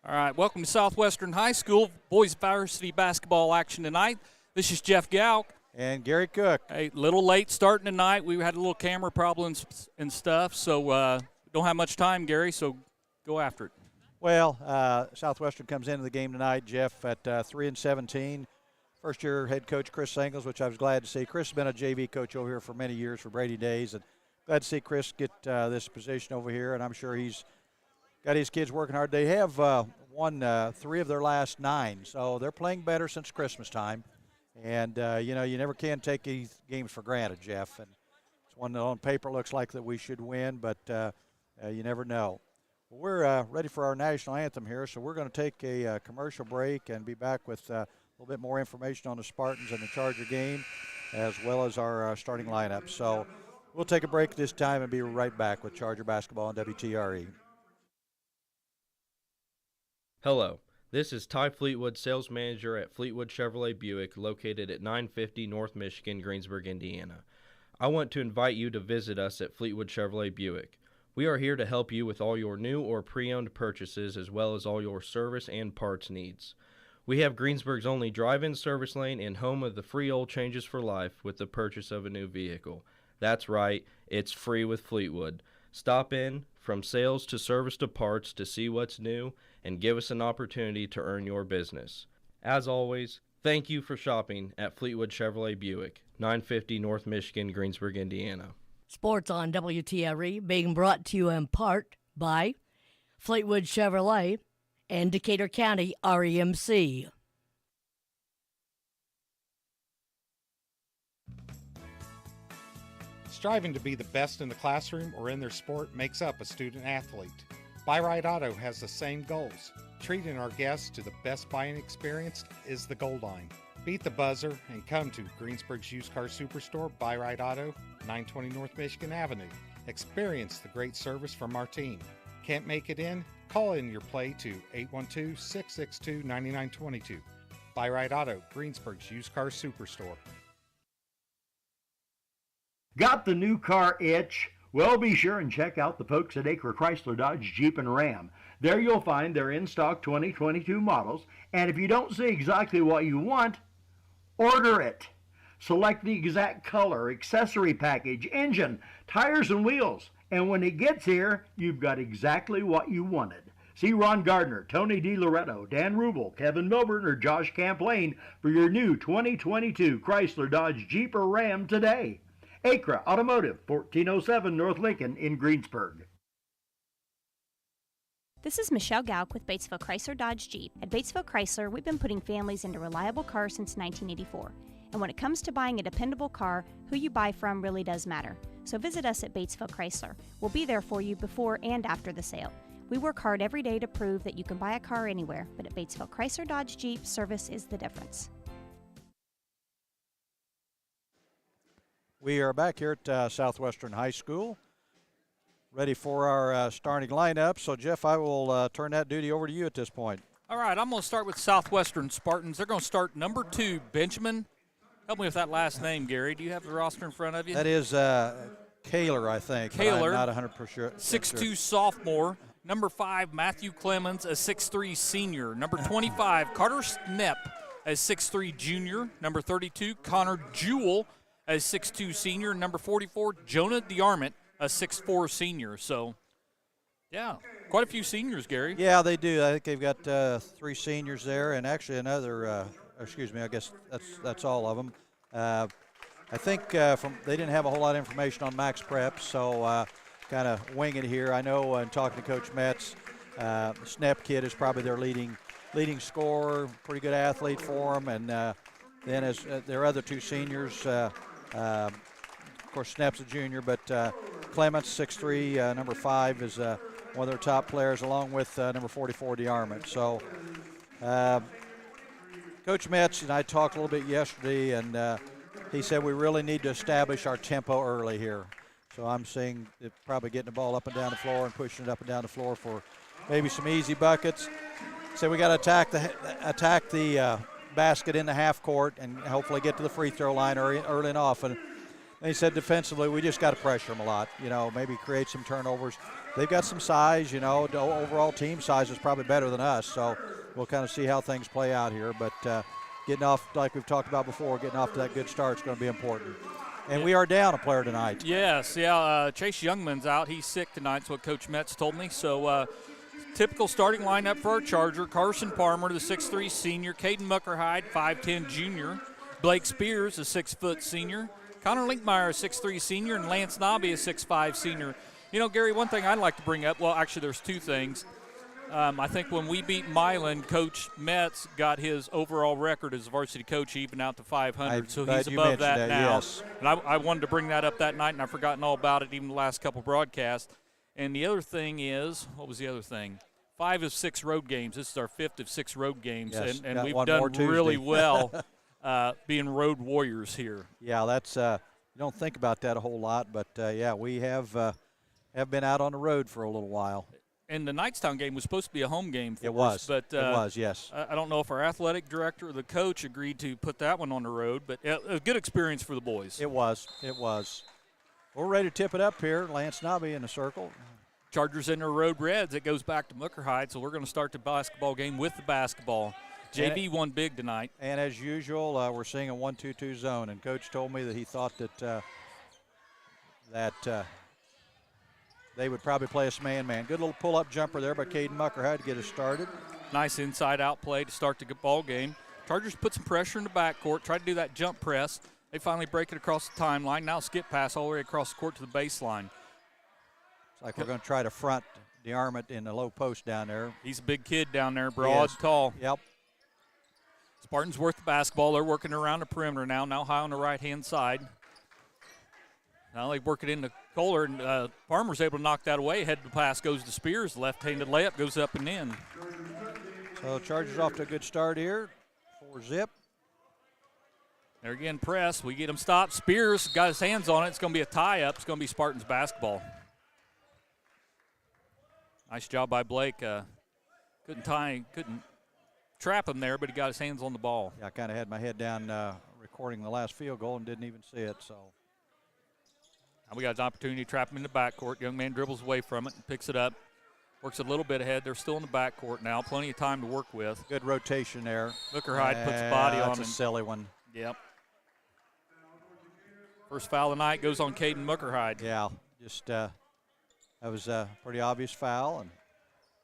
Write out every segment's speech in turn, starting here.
All right, welcome to Southwestern High School. Boys varsity basketball action tonight. This is Jeff Gauck. And Gary Cook. A little late starting tonight. We had a little camera problems and stuff, so don't have much time, Gary, so go after it. Well, Southwestern comes into the game tonight, Jeff, at 3-17. First-year head coach Chris Singles, which I was glad to see. Chris has been a JV coach over here for many years for Brady Days, and glad to see Chris get this position over here, and I'm sure he's got his kids working hard. They have won 3 of their last 9, so they're playing better since Christmas time. And, you never can take these games for granted, Jeff. And it's one that on paper looks like that we should win, but you never know. Well, we're ready for our national anthem here, so we're going to take a commercial break and be back with a little bit more information on the Spartans and the Charger game, as well as our starting lineup. So we'll take a break this time and be right back with Charger basketball on WTRE. Hello, this is Ty Fleetwood, sales manager at Fleetwood Chevrolet Buick, located at 950 North Michigan, Greensburg, Indiana. I want to invite you to visit us at Fleetwood Chevrolet Buick. We are here to help you with all your new or pre-owned purchases, as well as all your service and parts needs. We have Greensburg's only drive-in service lane and home of the free oil changes for life with the purchase of a new vehicle. That's right, it's free with Fleetwood. Stop in, from sales to service to parts, to see what's new and give us an opportunity to earn your business. As always, thank you for shopping at Fleetwood Chevrolet Buick, 950 North Michigan, Greensburg, Indiana. Sports on WTRE being brought to you in part by Fleetwood Chevrolet and Decatur County REMC. Striving to be the best in the classroom or in their sport makes up a student athlete. Buy Right Auto has the same goals. Treating our guests to the best buying experience is the goal line. Beat the buzzer and come to Greensburg's used car superstore, Buy Right Auto, 920 North Michigan Avenue. Experience the great service from our team. Can't make it in? Call in your play to 812-662-9922. Buy Right Auto, Greensburg's used car superstore. Got the new car itch? Well, be sure and check out the folks at Acre Chrysler Dodge Jeep and Ram. There you'll find their in-stock 2022 models, and if you don't see exactly what you want, order it. Select the exact color, accessory package, engine, tires, and wheels, and when it gets here, you've got exactly what you wanted. See Ron Gardner, Tony DiLoretto, Dan Rubel, Kevin Milburn, or Josh Camplain for your new 2022 Chrysler Dodge Jeep or Ram today. Acra Automotive, 1407 North Lincoln in Greensburg. This is Michelle Gauck with Batesville Chrysler Dodge Jeep. At Batesville Chrysler, we've been putting families into reliable cars since 1984. And when it comes to buying a dependable car, who you buy from really does matter. So visit us at Batesville Chrysler. We'll be there for you before and after the sale. We work hard every day to prove that you can buy a car anywhere, but at Batesville Chrysler Dodge Jeep, service is the difference. We are back here at Southwestern High School, ready for our starting lineup. So, Jeff, I will turn that duty over to you at this point. All right, I'm going to start with Southwestern Spartans. They're going to start number 2, Benjamin. Help me with that last name, Gary. Do you have the roster in front of you? That is Kaler, I think. Kaler. I'm not 100% sure. 6'2" sophomore. Number 5, Matthew Clemens, a 6'3" senior. Number 25, Carter Snepp, a 6'3" junior. Number 32, Connor Jewell, a 6'2" senior. Number 44, Jonah DeArmond, a 6'4" senior. So, yeah, quite a few seniors, Gary. Yeah, they do. I think they've got 3 seniors there, and actually another. I guess that's all of them. I think they didn't have a whole lot of information on Max Prep, so kind of wing it here. I know in talking to Coach Metz, the Snepp kid is probably their leading scorer, pretty good athlete for them, and then as their other 2 seniors. Of course, Snepp's a junior, but Clements, 6'3", number 5, is one of their top players, along with number 44, DeArmond. So, Coach Metz and I talked a little bit yesterday, and he said we really need to establish our tempo early here. So I'm seeing it probably getting the ball up and down the floor and pushing it up and down the floor for maybe some easy buckets. So we got to attack the basket in the half court and hopefully get to the free throw line early and often. And he said defensively, we just got to pressure them a lot, maybe create some turnovers. they've got some size. The overall team size is probably better than us, so we'll kind of see how things play out here. But getting off, like we've talked about before, getting off to that good start is going to be important. And we are down a player tonight. Yes, Chase Youngman's out. He's sick tonight, that's what Coach Metz told me. So typical starting lineup for our Charger: Carson Palmer, the 6'3 senior; Caden Muckerhide, 5'10 junior; Blake Spears, a 6-foot senior; Connor Linkmeyer, a 6'3 senior; and Lance Nobby, a 6'5 senior. Gary, one thing I'd like to bring up, well, actually there's two things. I think when we beat Milan, Coach Metz got his overall record as a varsity coach even out to 500, so he's above that now. Yes. And I wanted to bring that up that night, and I've forgotten all about it even the last couple broadcasts. And the other thing is, what was the other thing? 5 of 6 road games. This is our 5th of 6 road games, Yes, and we've one done more really Tuesday. well being road warriors here. Yeah, that's you don't think about that a whole lot, but we have been out on the road for a little while. And the Knightstown game was supposed to be a home game for It us. was. But, it was, yes. I don't know if our athletic director or the coach agreed to put that one on the road, but a good experience for the boys. It was. We're ready to tip it up here. Lance Nobby in the circle. Chargers in their road reds. It goes back to Muckerhide, so we're going to start the basketball game with the basketball. JV won big tonight. And as usual, we're seeing a 1-2-2 zone, and Coach told me that he thought that they would probably play us man-man. Good little pull-up jumper there by Caden Muckerhide to get us started. Nice inside-out play to start the ball game. Chargers put some pressure in the backcourt, try to do that jump press. They finally break it across the timeline. Now skip pass all the way across the court to the baseline. It's like we're going to try to front DeArmond in the low post down there. He's a big kid down there, broad, tall. Yep. Spartans worth the basketball. They're working around the perimeter now high on the right-hand side. Now they work it into Kohler, and Farmer's able to knock that away. Head to the pass goes to Spears. Left-handed layup goes up and in. So Chargers off to a good start here. 4-zip. There again, press. We get him stopped. Spears got his hands on it. It's going to be a tie-up. It's going to be Spartans basketball. Nice job by Blake. Couldn't trap him there, but he got his hands on the ball. Yeah, I kind of had my head down recording the last field goal and didn't even see it. So now we got an opportunity to trap him in the backcourt. Young man dribbles away from it and picks it up. Works a little bit ahead. They're still in the backcourt now. Plenty of time to work with. good rotation there. Muckerhide puts body on him. That's a silly one. Yep. First foul of the night goes on Caden Muckerhide. Yeah, just that was a pretty obvious foul, and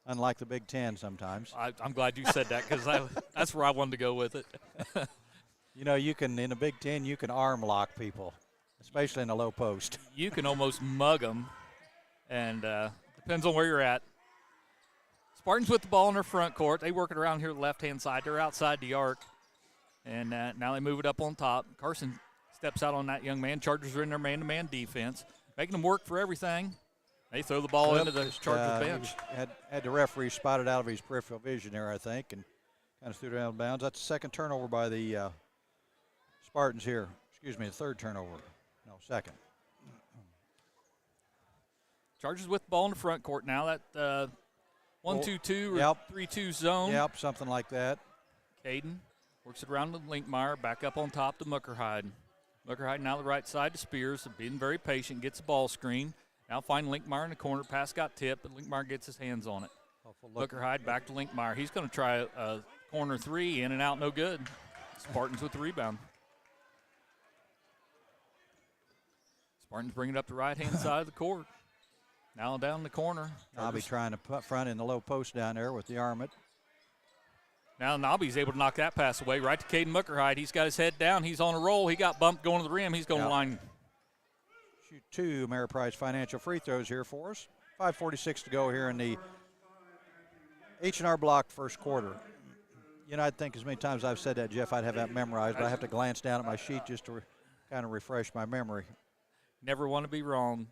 unlike the Big Ten sometimes. I'm glad you said that because that's where I wanted to go with it. You can, in the Big Ten, you can arm lock people, especially in the low post. You can almost mug them, and depends on where you're at. Spartans with the ball in their front court. They work it around here the left-hand side. They're outside the arc, and now they move it up on top. Carson steps out on that young man. Chargers are in their man-to-man defense, making them work for everything. They throw the ball into the Chargers bench. Had the referee spotted out of his peripheral vision there, I think, and kind of threw it out of bounds. That's the second turnover by the Spartans here. Excuse me, the third turnover. No, second. Chargers with the ball in the front court now. That 1-2-2 or Yep. 3-2 zone. Yep, something like that. Caden works it around to Linkmeyer, back up on top to Muckerhide. Muckerhide now the right side to Spears, being very patient, gets the ball screen. Now find Linkmeyer in the corner. Pass got tipped, but Linkmeyer gets his hands on it. Muckerhide back to Linkmeyer. He's going to try a corner three, in and out, no good. Spartans with the rebound. Spartans bring it up the right-hand side of the court. Now down the corner. Nobby trying to put front in the low post down there with the armament. Now Nobby's able to knock that pass away right to Caden Muckerhide. He's got his head down. He's on a roll. He got bumped going to the rim. He's going to line. Shoot 2 Ameriprise Financial free throws here for us. 5:46 to go here in the H&R Block first quarter. I think as many times as I've said that, Jeff, I'd have that memorized, but I have to glance down at my sheet just to kind of refresh my memory. Never want to be wrong.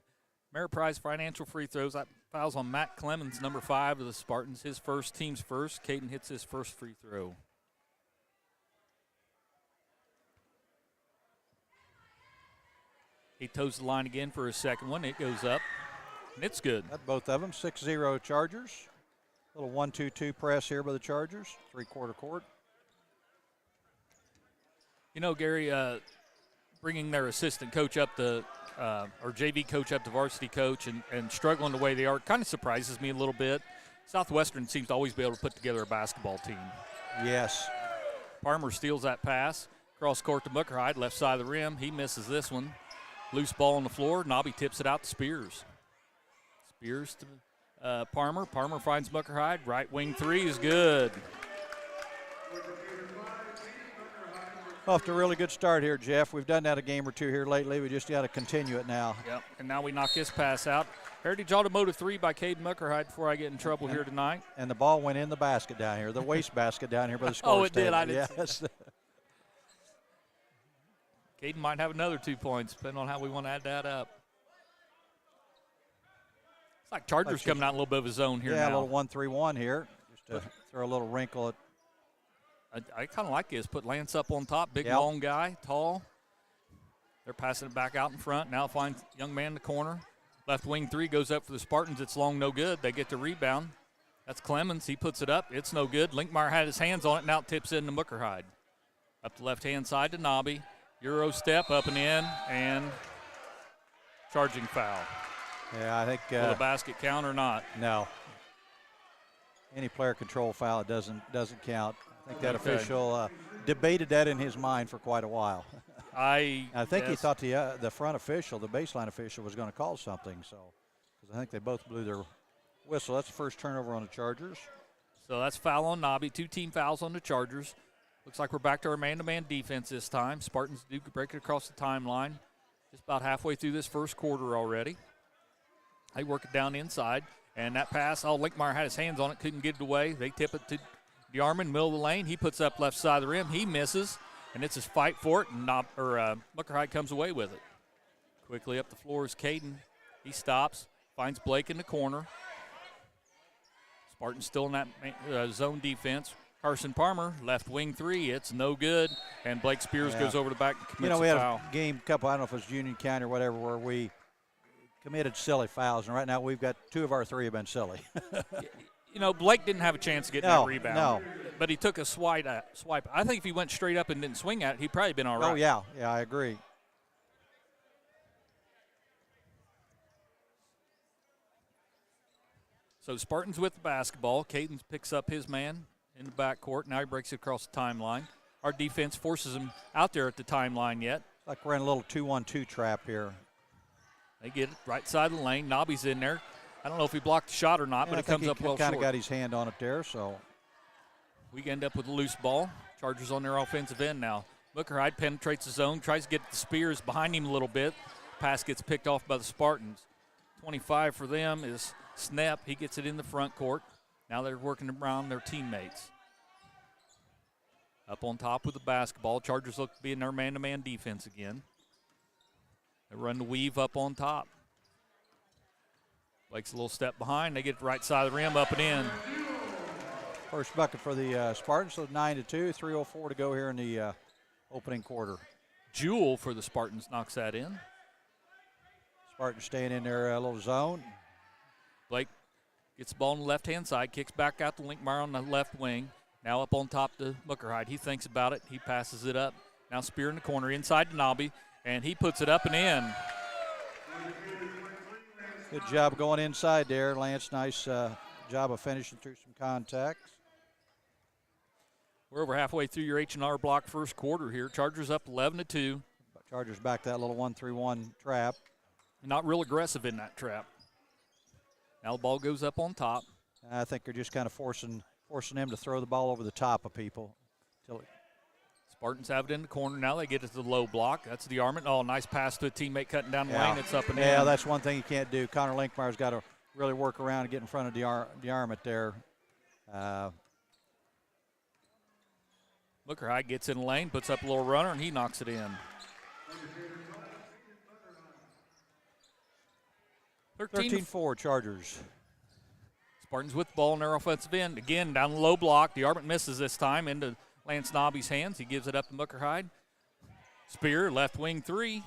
Ameriprise Financial free throws. That fouls on Matt Clemens, number 5 of the Spartans. His first, team's first. Caden hits his first free throw. He toes the line again for his second one. It goes up, and it's good. That's both of them. 6-0 Chargers. Little 1-2-2 press here by the Chargers. Three-quarter court. Gary, bringing their assistant coach up the or JV coach up to varsity coach and struggling the way they are. Kind of surprises me a little bit. Southwestern seems to always be able to put together a basketball team. Yes. Palmer steals that pass. Cross court to Muckerhide, left side of the rim. He misses this one. Loose ball on the floor. Nobby tips it out to Spears. Spears to Palmer. Palmer finds Muckerhide. Right wing three is good. Off to a really good start here, Jeff. We've done that a game or two here lately. We just got to continue it now. Yep, and now we knock his pass out. Heritage Automotive 3 by Cade Muckerhide before I get in trouble here tonight. And the ball went in the basket down here, the waste basket down here by the scorer's Oh, it did. table. I didn't Yes. Caden might have another 2 points, depending on how we want to add that up. It's like Chargers coming out a little bit of a zone here yeah, now. a little 1-3-1 here, just to throw a little wrinkle at. I kind of like this. Put Lance up on top, big, Yep. long guy, tall. They're passing it back out in front. Now finds young man in the corner. Left wing three goes up for the Spartans. It's long, no good. They get the rebound. That's Clemens. He puts it up. It's no good. Linkmeyer had his hands on it. Now it tips in to Muckerhide. Up the left-hand side to Nobby. Euro step up and in, and charging foul. Yeah, I think. Will the basket count or not? No. Any player control foul doesn't count. I think that official debated that in his mind for quite a while. I think he thought the front official, the baseline official, was going to call something. So, because I think they both blew their whistle. That's the first turnover on the Chargers. So that's foul on Nobby. 2 team fouls on the Chargers. Looks like we're back to our man-to-man defense this time. Spartans do break it across the timeline. Just about halfway through this first quarter already. They work it down inside. And that pass, Linkmeyer had his hands on it, couldn't get it away. They tip it to DeArmond, middle of the lane. He puts up left side of the rim. He misses, and it's his fight for it, and Muckerhide comes away with it. Quickly up the floor is Caden. He stops, finds Blake in the corner. Spartans still in that zone defense. Carson Palmer, left wing three. It's no good, and Blake Spears goes over the back and commits we a had foul. a game, I don't know if it was Union County or whatever, where we committed silly fouls, and right now we've got 2 of our 3 have been silly. Blake didn't have a chance to get that rebound. No. But he took a swipe. I think if he went straight up and didn't swing at it, he'd probably been all right. Oh, yeah, I agree. So Spartans with the basketball. Caden picks up his man in the backcourt. Now he breaks it across the timeline. Our defense forces him out there at the timeline yet. Like we're in a little 2-1-2 trap here. They get it right side of the lane. Nobby's in there. I don't know if he blocked the shot or not, but it comes up well short. Kind of got his hand on it there, so. We end up with a loose ball. Chargers on their offensive end now. Muckerhide penetrates the zone, tries to get the Spears behind him a little bit. Pass gets picked off by the Spartans. 25 for them is Snep. He gets it in the front court. Now they're working around their teammates. Up on top with the basketball. Chargers look to be in their man-to-man defense again. They run the weave up on top. Blake's a little step behind. They get the right side of the rim, up and in. First bucket for the Spartans, so 9-2, 3:04 to go here in the opening quarter. Jewell for the Spartans knocks that in. Spartans staying in their little zone. Blake gets the ball on the left-hand side, kicks back out to Linkmeyer on the left wing. Now up on top to Muckerhide. He thinks about it. He passes it up. Now Spear in the corner, inside to Nobby, and he puts it up and in. Good job going inside there, Lance. Nice job of finishing through some contacts. We're over halfway through your H&R Block first quarter here. Chargers up 11-2. Chargers back that little 1-3-1 trap. Not real aggressive in that trap. Now the ball goes up on top. I think they're just kind of forcing them to throw the ball over the top of people. Spartans have it in the corner. Now they get it to the low block. That's the DeArmond. Oh, nice pass to a teammate cutting down the lane. It's up and in. Yeah, that's one thing you can't do. Connor Linkmeyer's got to really work around and get in front of DeArmond there. Muckerhide gets in the lane, puts up a little runner, and he knocks it in. 13-4 Chargers. Spartans with the ball in their offensive end. Again, down the low block. DeArmond misses this time into Lance Nobby's hands. He gives it up to Muckerhide. Spear, left wing three.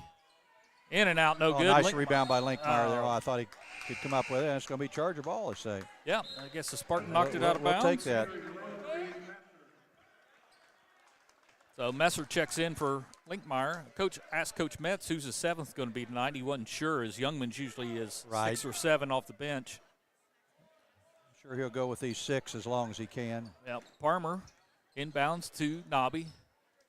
In and out, no good. Nice rebound by Linkmeyer there. I thought he could come up with it. And it's going to be Charger ball, I say. Yeah, I guess the Spartan knocked it out of bounds. We'll take that. So Messer checks in for Linkmeyer. Coach asked Coach Metz who's the seventh going to be tonight. He wasn't sure, as Youngman's usually is Right. 6 or 7 off the bench. I'm sure he'll go with these 6 as long as he can. Yep. Parmer inbounds to Nobby.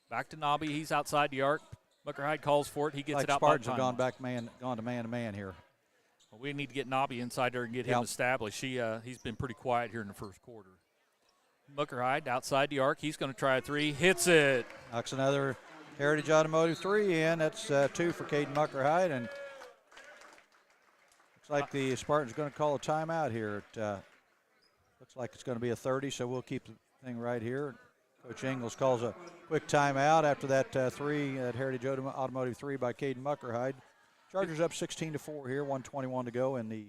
Back to Nobby. He's outside the arc. Muckerhide calls for it. He gets Like it out Spartans by have time. gone to man here. Well, we need to get Nobby inside there and get him established. He's been pretty quiet here in the first quarter. Muckerhide outside the arc. He's going to try a 3. Hits it. Knocks another Heritage Automotive 3 in. That's 2 for Caden Muckerhide. And looks like the Spartans are going to call a timeout here. It looks like it's going to be a 30, so we'll keep the thing right here. Coach Ingles calls a quick timeout after that 3, that Heritage Automotive 3 by Caden Muckerhide. Chargers up 16-4 here, 1:21 to go in the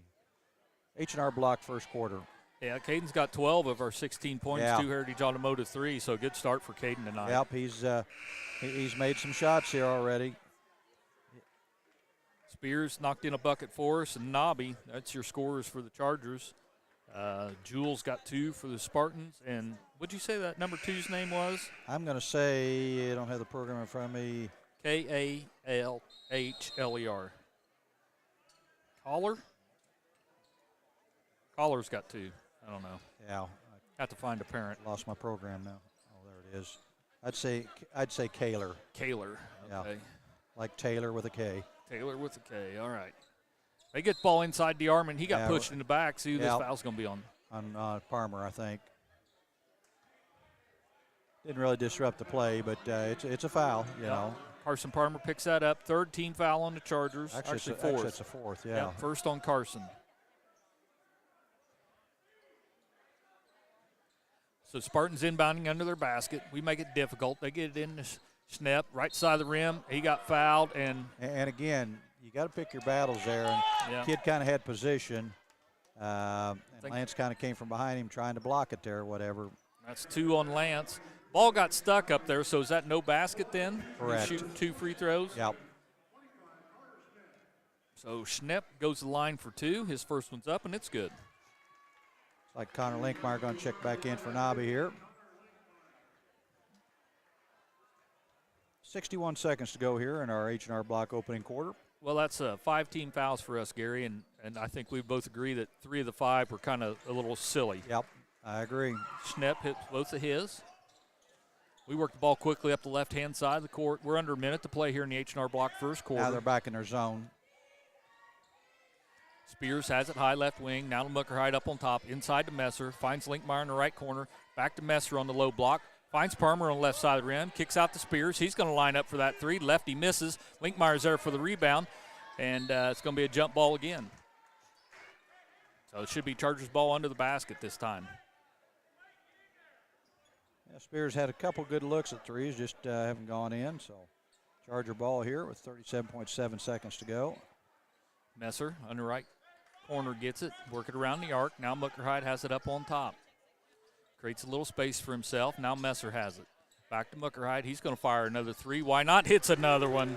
H&R Block first quarter. Yeah, Caden's got 12 of our 16 points, 2 Heritage Automotive 3, so a good start for Caden tonight. Yep, he's made some shots here already. Spears knocked in a bucket for us, and Nobby, that's your scorers for the Chargers. Jules got 2 for the Spartans, and what'd you say that number 2's name was? I'm going to say, I don't have the program in front of me. Kalhler. Collar's got 2. I don't know. Yeah. Have to find a parent. Lost my program now. Oh, there it is. I'd say Kaler. Kaler. Okay. Yeah. Like Taylor with a K. Taylor with a K. All right. They get the ball inside the arm, and he got pushed in the back. See who this foul's going to be on. On Parmer, I think. Didn't really disrupt the play, but it's a foul, you know. Carson Parmer picks that up. 3rd team foul on the Chargers. Actually 4th. Actually, it's a 4th, yeah. First on Carson. So Spartans inbounding under their basket. We make it difficult. They get it in the Schnepp, right side of the rim. He got fouled. And again, you got to pick your battles there. And Kid kind of had position. And Lance kind of came from behind him trying to block it there or whatever. That's 2 on Lance. Ball got stuck up there, so is that no basket then? Correct. You shoot 2 free throws? Yep. So Schnepp goes to the line for 2. His first one's up, and it's good. It's like Connor Linkmeyer going to check back in for Nobby here. 61 seconds to go here in our H&R Block opening quarter. Well, that's 5 team fouls for us, Gary, and I think we both agree that 3 of the 5 were kind of a little silly. Yep, I agree. Schnepp hits both of his. We work the ball quickly up the left-hand side of the court. We're under a minute to play here in the H&R Block first quarter. Now they're back in their zone. Spears has it high left wing. Now to Muckerhide up on top. Inside to Messer. Finds Linkmeyer in the right corner. Back to Messer on the low block. Finds Parmer on the left side of the rim. Kicks out to Spears. He's going to line up for that 3. Lefty misses. Linkmeyer's there for the rebound. And it's going to be a jump ball again. So it should be Chargers ball under the basket this time. Yeah, Spears had a couple good looks at 3s, just haven't gone in. So Charger ball here with 37.7 seconds to go. Messer on the right corner gets it. Work it around the arc. Now Muckerhide has it up on top. Creates a little space for himself. Now Messer has it. Back to Muckerhide. He's going to fire another 3. Why not? Hits another one.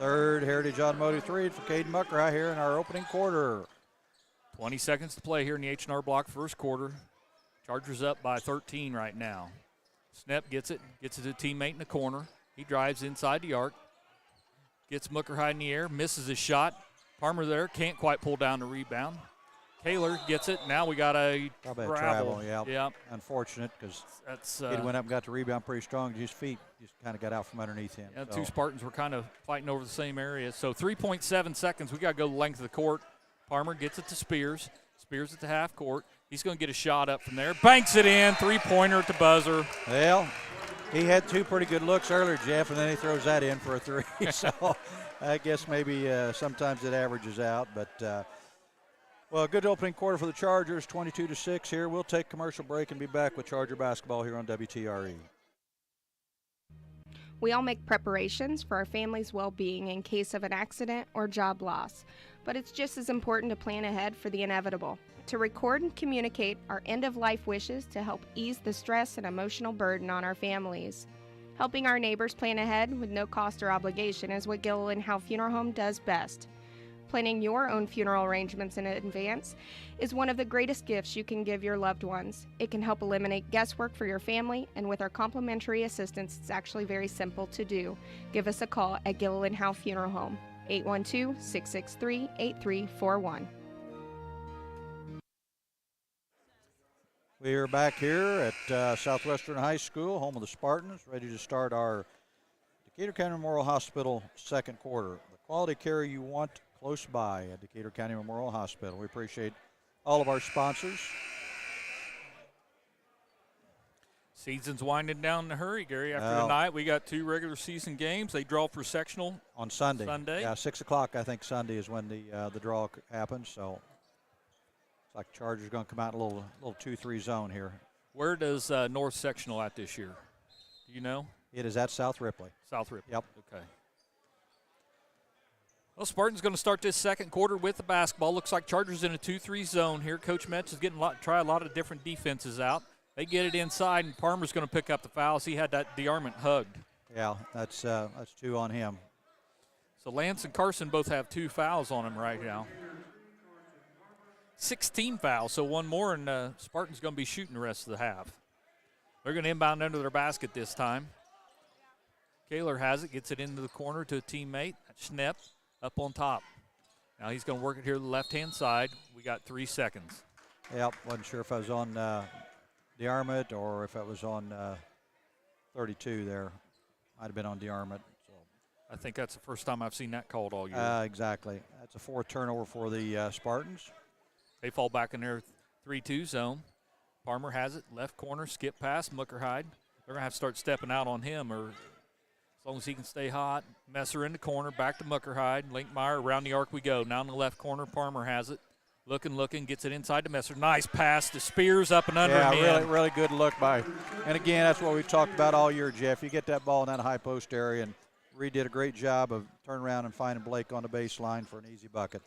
3rd Heritage Automotive 3 for Caden Muckerhide here in our opening quarter. 20 seconds to play here in the H&R Block first quarter. Chargers up by 13 right now. Schnepp gets it to a teammate in the corner. He drives inside the arc. Gets Muckerhide in the air, misses his shot. Parmer there, can't quite pull down the rebound. Kaler gets it. Now we got a travel. Yeah. Unfortunate because he went up and got the rebound pretty strong. His feet just kind of got out from underneath him. Yeah, 2 Spartans were kind of fighting over the same area. So 3.7 seconds. We got to go the length of the court. Parmer gets it to Spears. Spears at the half court. He's going to get a shot up from there. Banks it in. 3-pointer at the buzzer. Well, he had 2 pretty good looks earlier, Jeff, and then he throws that in for a 3. So I guess maybe sometimes it averages out. But, well, good opening quarter for the Chargers, 22-6 here. We'll take commercial break and be back with Charger basketball here on WTRE. We all make preparations for our family's well-being in case of an accident or job loss, but it's just as important to plan ahead for the inevitable, to record and communicate our end-of-life wishes to help ease the stress and emotional burden on our families. Helping our neighbors plan ahead with no cost or obligation is what Gilliland Howe Funeral Home does best. Planning your own funeral arrangements in advance is one of the greatest gifts you can give your loved ones. It can help eliminate guesswork for your family, and with our complimentary assistance, it's actually very simple to do. Give us a call at Gilliland Howe Funeral Home, 812-663-8341. We are back here at Southwestern High School, home of the Spartans, ready to start our Decatur County Memorial Hospital second quarter. The quality care you want close by at Decatur County Memorial Hospital. We appreciate all of our sponsors. Season's winding down in a hurry, Gary. After tonight, we got 2 regular season games. They draw for sectional on Sunday. Yeah, 6 o'clock, I think, Sunday is when the draw happens. So it's like Chargers going to come out in a little 2-3 zone here. Where does North Sectional at this year? Do you know? It is at South Ripley. South Ripley. Yep. Okay. Well, Spartan's going to start this second quarter with the basketball. Looks like Chargers in a 2-3 zone here. Coach Metz is getting try a lot of different defenses out. They get it inside, and Parmer's going to pick up the fouls. He had that DeArmond hugged. Yeah, that's 2 on him. So Lance and Carson both have 2 fouls on him right now. 16 fouls, so 1 more, and Spartan's going to be shooting the rest of the half. They're going to inbound under their basket this time. Kaler has it, gets it into the corner to a teammate. Schnepp up on top. Now he's going to work it here to the left-hand side. We got 3 seconds. Yep, wasn't sure if I was on DeArmond or if it was on 32 there. Might have been on DeArmond. So I think that's the first time I've seen that called all year. Exactly. That's a 4th turnover for the Spartans. They fall back in their 3-2 zone. Parmer has it, left corner, skip pass, Muckerhide. They're going to have to start stepping out on him, or as long as he can stay hot. Messer in the corner, back to Muckerhide. Linkmeyer, around the arc we go. Now in the left corner, Parmer has it. Looking, gets it inside to Messer. Nice pass to Spears up and under. Yeah, really good look by. And again, that's what we've talked about all year, Jeff. You get that ball in that high post area, and Reed did a great job of turning around and finding Blake on the baseline for an easy bucket.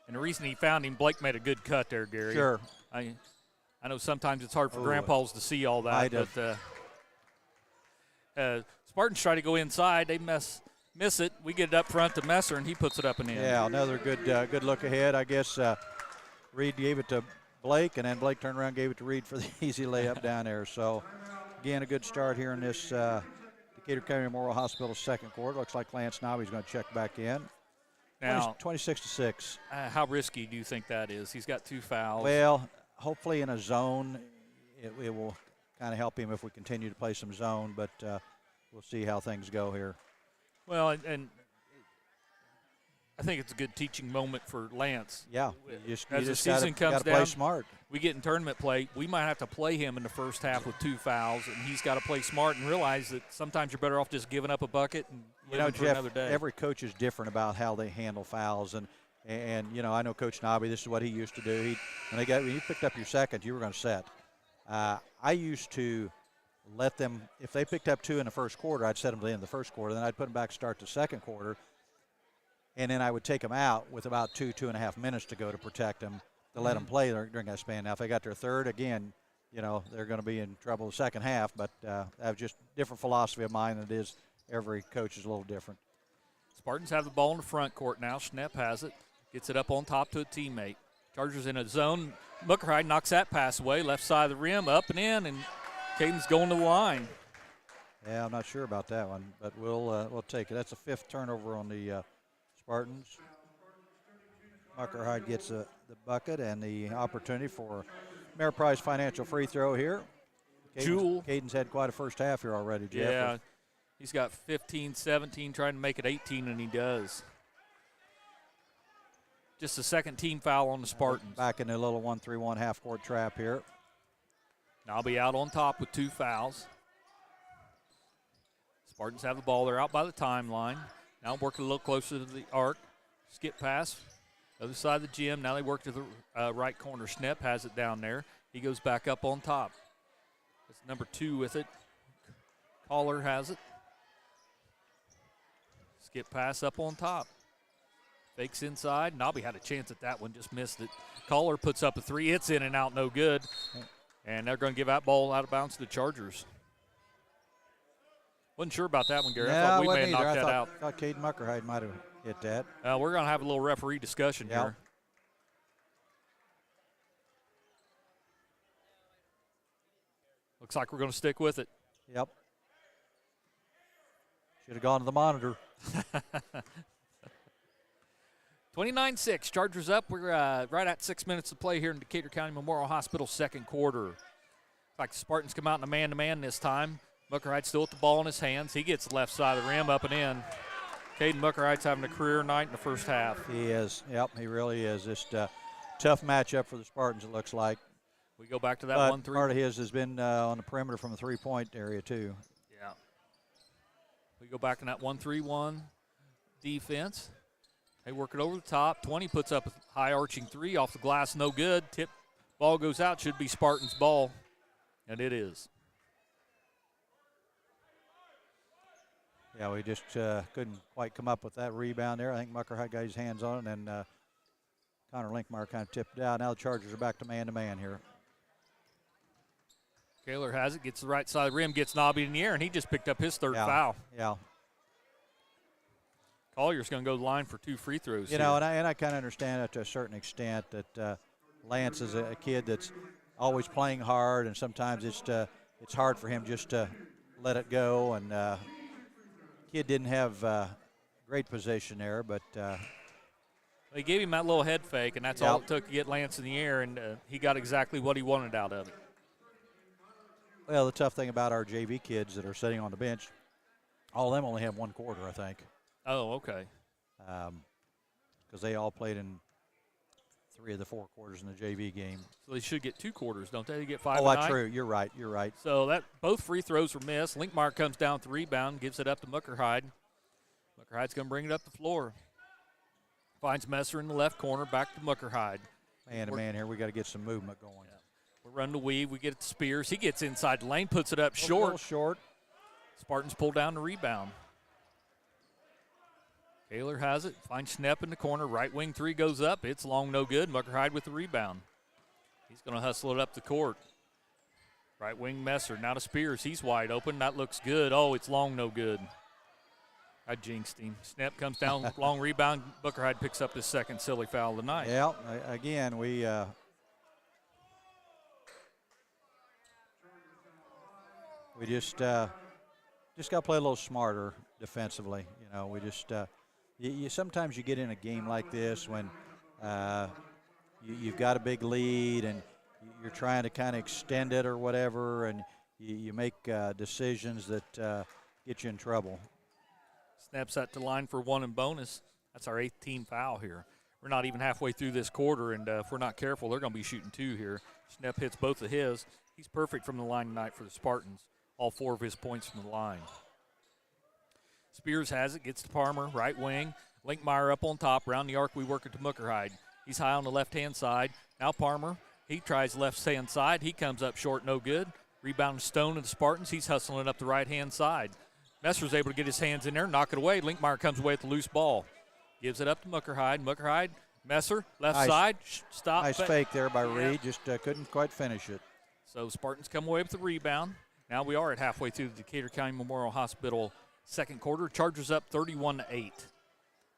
And the reason he found him, Blake made a good cut there, Gary. Sure. I know sometimes it's hard for grandpas to see all that, but Spartans try to go inside. They miss it. We get it up front to Messer, and he puts it up and in. Yeah, another good look ahead. I guess Reed gave it to Blake, and then Blake turned around and gave it to Reed for the easy layup down there. So, again, a good start here in this Decatur County Memorial Hospital second quarter. Looks like Lance Nobby's going to check back in. Now, 26-6. How risky do you think that is? He's got 2 fouls. Well, hopefully in a zone, it will kind of help him if we continue to play some zone, but we'll see how things go here. Well, and I think it's a good teaching moment for Lance. Yeah. As the season comes down, play smart. We get in tournament play. We might have to play him in the first half with 2 fouls, and he's got to play smart and realize that sometimes you're better off just giving up a bucket and living for Jeff, another day. Every coach is different about how they handle fouls, and I know Coach Nobby, this is what he used to do. When you picked up your second, you were going to set. I used to let them, if they picked up 2 in the first quarter, I'd set them to the end of the first quarter. Then I'd put them back to start the second quarter, and then I would take them out with about 2.5 minutes to go to protect them, to let them play during that span. Now, if they got their third, again, they're going to be in trouble the second half, but that's just different philosophy of mine than it is every coach is a little different. Spartans have the ball in the front court now. Schnepp has it, gets it up on top to a teammate. Chargers in a zone. Muckerhide knocks that pass away, left side of the rim, up and in, and Caden's going to the line. Yeah, I'm not sure about that one, but we'll take it. That's a 5th turnover on the Spartans. Muckerhide gets the bucket and the opportunity for Ameriprise Financial free throw here. Caden's had quite a first half here already, Jeff. Yeah, he's got 15, 17, trying to make it 18, and he does. Just a second team foul on the Spartans. Back in the little 1-3-1 half-court trap here. Nobby out on top with 2 fouls. Spartans have the ball. They're out by the timeline. Now working a little closer to the arc. Skip pass. Other side of the gym. Now they work to the right corner. Schnepp has it down there. He goes back up on top. That's number 2 with it. Collar has it. Skip pass up on top. Fakes inside. Nobby had a chance at that one, just missed it. Collar puts up a 3. It's in and out, no good. And they're going to give that ball out of bounds to the Chargers. Wasn't sure about that one, Gary. I thought we may have knocked that out. I thought Caden Muckerhide might have hit that. We're going to have a little referee discussion here. Looks like we're going to stick with it. Yep. Should have gone to the monitor. 29-6, Chargers up. We're right at 6 minutes to play here in Decatur County Memorial Hospital, second quarter. Looks like the Spartans come out in a man-to-man this time. Muckerhide still with the ball in his hands. He gets the left side of the rim, up and in. Caden Muckerhide's having a career night in the first half. He is. Yep, he really is. Just tough matchup for the Spartans, it looks like. We go back to that But 1-3. part of his has been on the perimeter from the three-point area, too. Yeah. We go back in that 1-3-1 defense. They work it over the top. 20 puts up a high arching three off the glass, no good. Tip, ball goes out, should be Spartans' ball, and it is. Yeah, we just couldn't quite come up with that rebound there. I think Muckerhide got his hands on it, and Connor Linkmeyer kind of tipped it out. Now the Chargers are back to man here. Kaler has it, gets the right side of the rim, gets Nobby in the air, and he just picked up his third foul. Yeah. Collier's going to go to the line for 2 free throws. You know, and I kind of understand it to a certain extent that Lance is a kid that's always playing hard, and sometimes it's hard for him just to let it go. And kid didn't have great position there, but they gave him that little head fake, and that's all it took to get Lance in the air, and he got exactly what he wanted out of it. Well, the tough thing about our JV kids that are sitting on the bench, all of them only have 1 quarter, I think. Oh, okay. Because they all played in 3 of the 4 quarters in the JV game. So they should get 2 quarters, don't they? They get 5 Oh, a that's night? true. You're right. So that both free throws were missed. Linkmeyer comes down with the rebound, gives it up to Muckerhide. Muckerhide's going to bring it up the floor. Finds Messer in the left corner, back to Muckerhide. Man here, we got to get some movement going. Yeah. We're running the weave. We get it to Spears. He gets inside the lane, puts it up A little short. short. Spartans pull down the rebound. Kaler has it. Finds Schnepp in the corner. Right wing 3 goes up. It's long, no good. Muckerhide with the rebound. He's going to hustle it up the court. Right wing Messer. Now to Spears. He's wide open. That looks good. Oh, it's long, no good. I jinxed him. Schnepp comes down, long rebound. Muckerhide picks up his second silly foul of the night. Yeah, again, we just got to play a little smarter defensively. You know, we just sometimes you get in a game like this when you've got a big lead and you're trying to kind of extend it or whatever, and you make decisions that get you in trouble. Snaps that to line for 1 and bonus. That's our 8th team foul here. We're not even halfway through this quarter, and if we're not careful, they're going to be shooting 2 here. Schnepp hits both of his. He's perfect from the line tonight for the Spartans. All 4 of his points from the line. Spears has it, gets to Palmer, right wing. Linkmeyer up on top. Around the arc, we work it to Muckerhide. He's high on the left-hand side. Now Palmer, he tries left-hand side. He comes up short, no good. Rebound Stone of the Spartans. He's hustling up the right-hand side. Messer's able to get his hands in there, knock it away. Linkmeyer comes away with the loose ball. Gives it up to Muckerhide. Muckerhide, Messer, left side, stop. Nice fake there by Reed, just couldn't quite finish it. So Spartans come away with the rebound. Now we are at halfway through the Decatur County Memorial Hospital second quarter. Chargers up 31-8.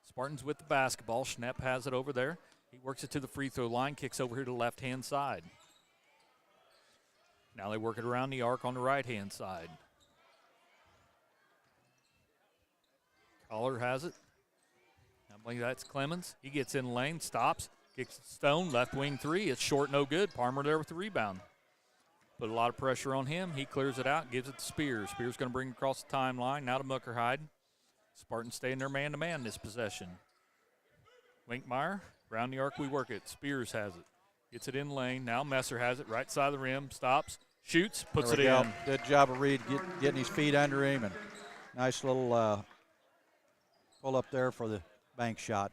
Spartans with the basketball. Schnepp has it over there. He works it to the free throw line, kicks over here to the left-hand side. Now they work it around the arc on the right-hand side. Collar has it. I believe that's Clemens. He gets in lane, stops, kicks Stone, left wing 3. It's short, no good. Palmer there with the rebound. Put a lot of pressure on him. He clears it out, gives it to Spears. Spears going to bring it across the timeline. Now to Muckerhide. Spartans staying there man-to-man this possession. Linkmeyer, around the arc we work it. Spears has it. Gets it in lane. Now Messer has it. Right side of the rim. Stops. Shoots. Puts it in. Good job of Reed getting his feet under him. And nice little pull up there for the bank shot.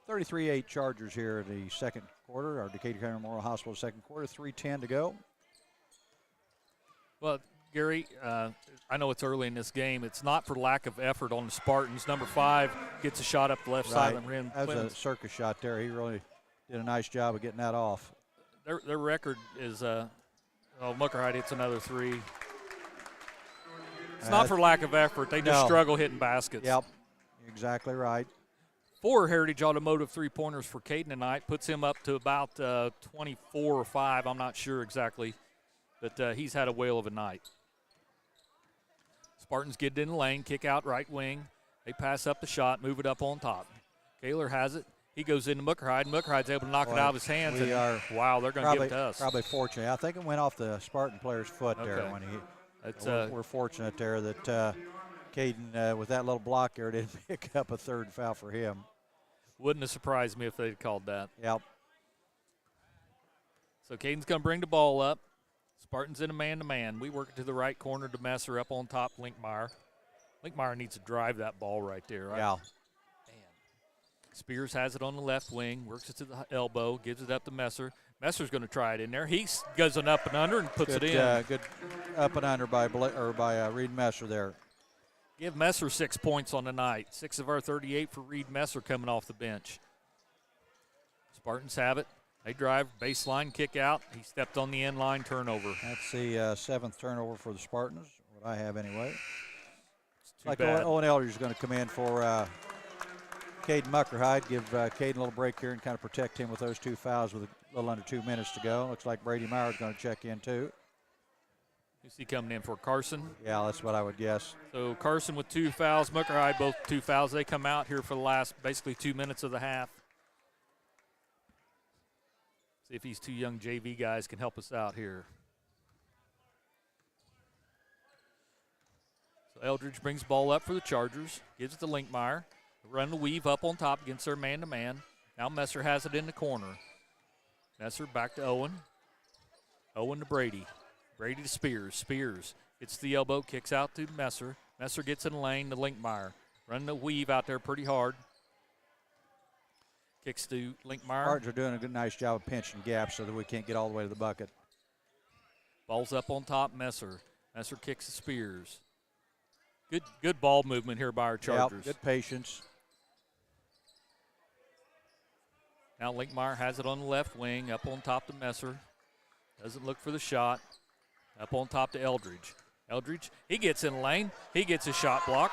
33-8 Chargers here in the second quarter. Our Decatur County Memorial Hospital second quarter. 3:10 to go. Well, Gary, I know it's early in this game. It's not for lack of effort on the Spartans. Number 5 gets a shot up the left side of the rim. That was a circus shot there. He really did a nice job of getting that off. Their record is, Muckerhide hits another 3. It's not for lack of effort. They just struggle hitting baskets. Yep, you're exactly right. 4 Heritage Automotive three-pointers for Caden tonight. Puts him up to about 24 or 5. I'm not sure exactly, but he's had a whale of a night. Spartans get it in the lane, kick out right wing. They pass up the shot, move it up on top. Kaler has it. He goes into Muckerhide. Muckerhide's able to knock it out of his hands. Wow, they're going to give it to us. Probably fortunate. I think it went off the Spartan player's foot there when he. We're fortunate there that Caden, with that little block there, didn't pick up a third foul for him. Wouldn't have surprised me if they'd called that. Yep. So Caden's going to bring the ball up. Spartans in a man-to-man. We work it to the right corner to Messer up on top, Linkmeyer. Linkmeyer needs to drive that ball right there. Right? Yeah. Man. Spears has it on the left wing, works it to the elbow, gives it up to Messer. Messer's going to try it in there. He goes an up and under and puts it in. Good up and under by Reed Messer there. Give Messer 6 points on the night. 6 of our 38 for Reed Messer coming off the bench. Spartans have it. They drive, baseline, kick out. He stepped on the end line, turnover. That's the 7th turnover for the Spartans, what I have anyway. It's like bad. Owen Eldridge is going to come in for Caden Muckerhide, give Caden a little break here and kind of protect him with those 2 fouls with a little under 2 minutes to go. Looks like Brady Meyer is going to check in too. Who's he coming in for, Carson? Yeah, that's what I would guess. So Carson with 2 fouls, Muckerhide both 2 fouls. They come out here for the last basically 2 minutes of the half. See if these 2 young JV guys can help us out here. So Eldridge brings the ball up for the Chargers, gives it to Linkmeyer. Run the weave up on top against their man-to-man. Now Messer has it in the corner. Messer back to Owen. Owen to Brady. Brady to Spears. Spears gets the elbow, kicks out to Messer. Messer gets in the lane to Linkmeyer. Running the weave out there pretty hard. Kicks to Linkmeyer. Spartans are doing a good, nice job of pinching gaps so that we can't get all the way to the bucket. Ball's up on top, Messer. Messer kicks to Spears. Good ball movement here by our Chargers. Yep, good patience. Now Linkmeyer has it on the left wing, up on top to Messer. Doesn't look for the shot. Up on top to Eldridge. Eldridge, he gets in the lane. He gets his shot blocked.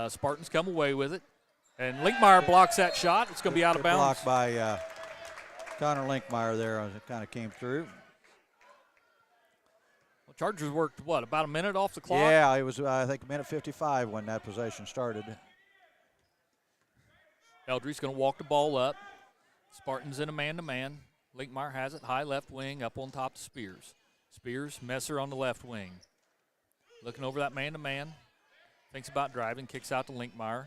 Spartans come away with it. And Linkmeyer blocks that shot. It's going to be out of bounds. Blocked by Connor Linkmeyer there as it kind of came through. Well, Chargers worked, about a minute off the clock? Yeah, it was, I think, minute 55 when that possession started. Eldridge's going to walk the ball up. Spartans in a man-to-man. Linkmeyer has it, high left wing, up on top to Spears. Spears, Messer on the left wing. Looking over that man-to-man. Thinks about driving, kicks out to Linkmeyer.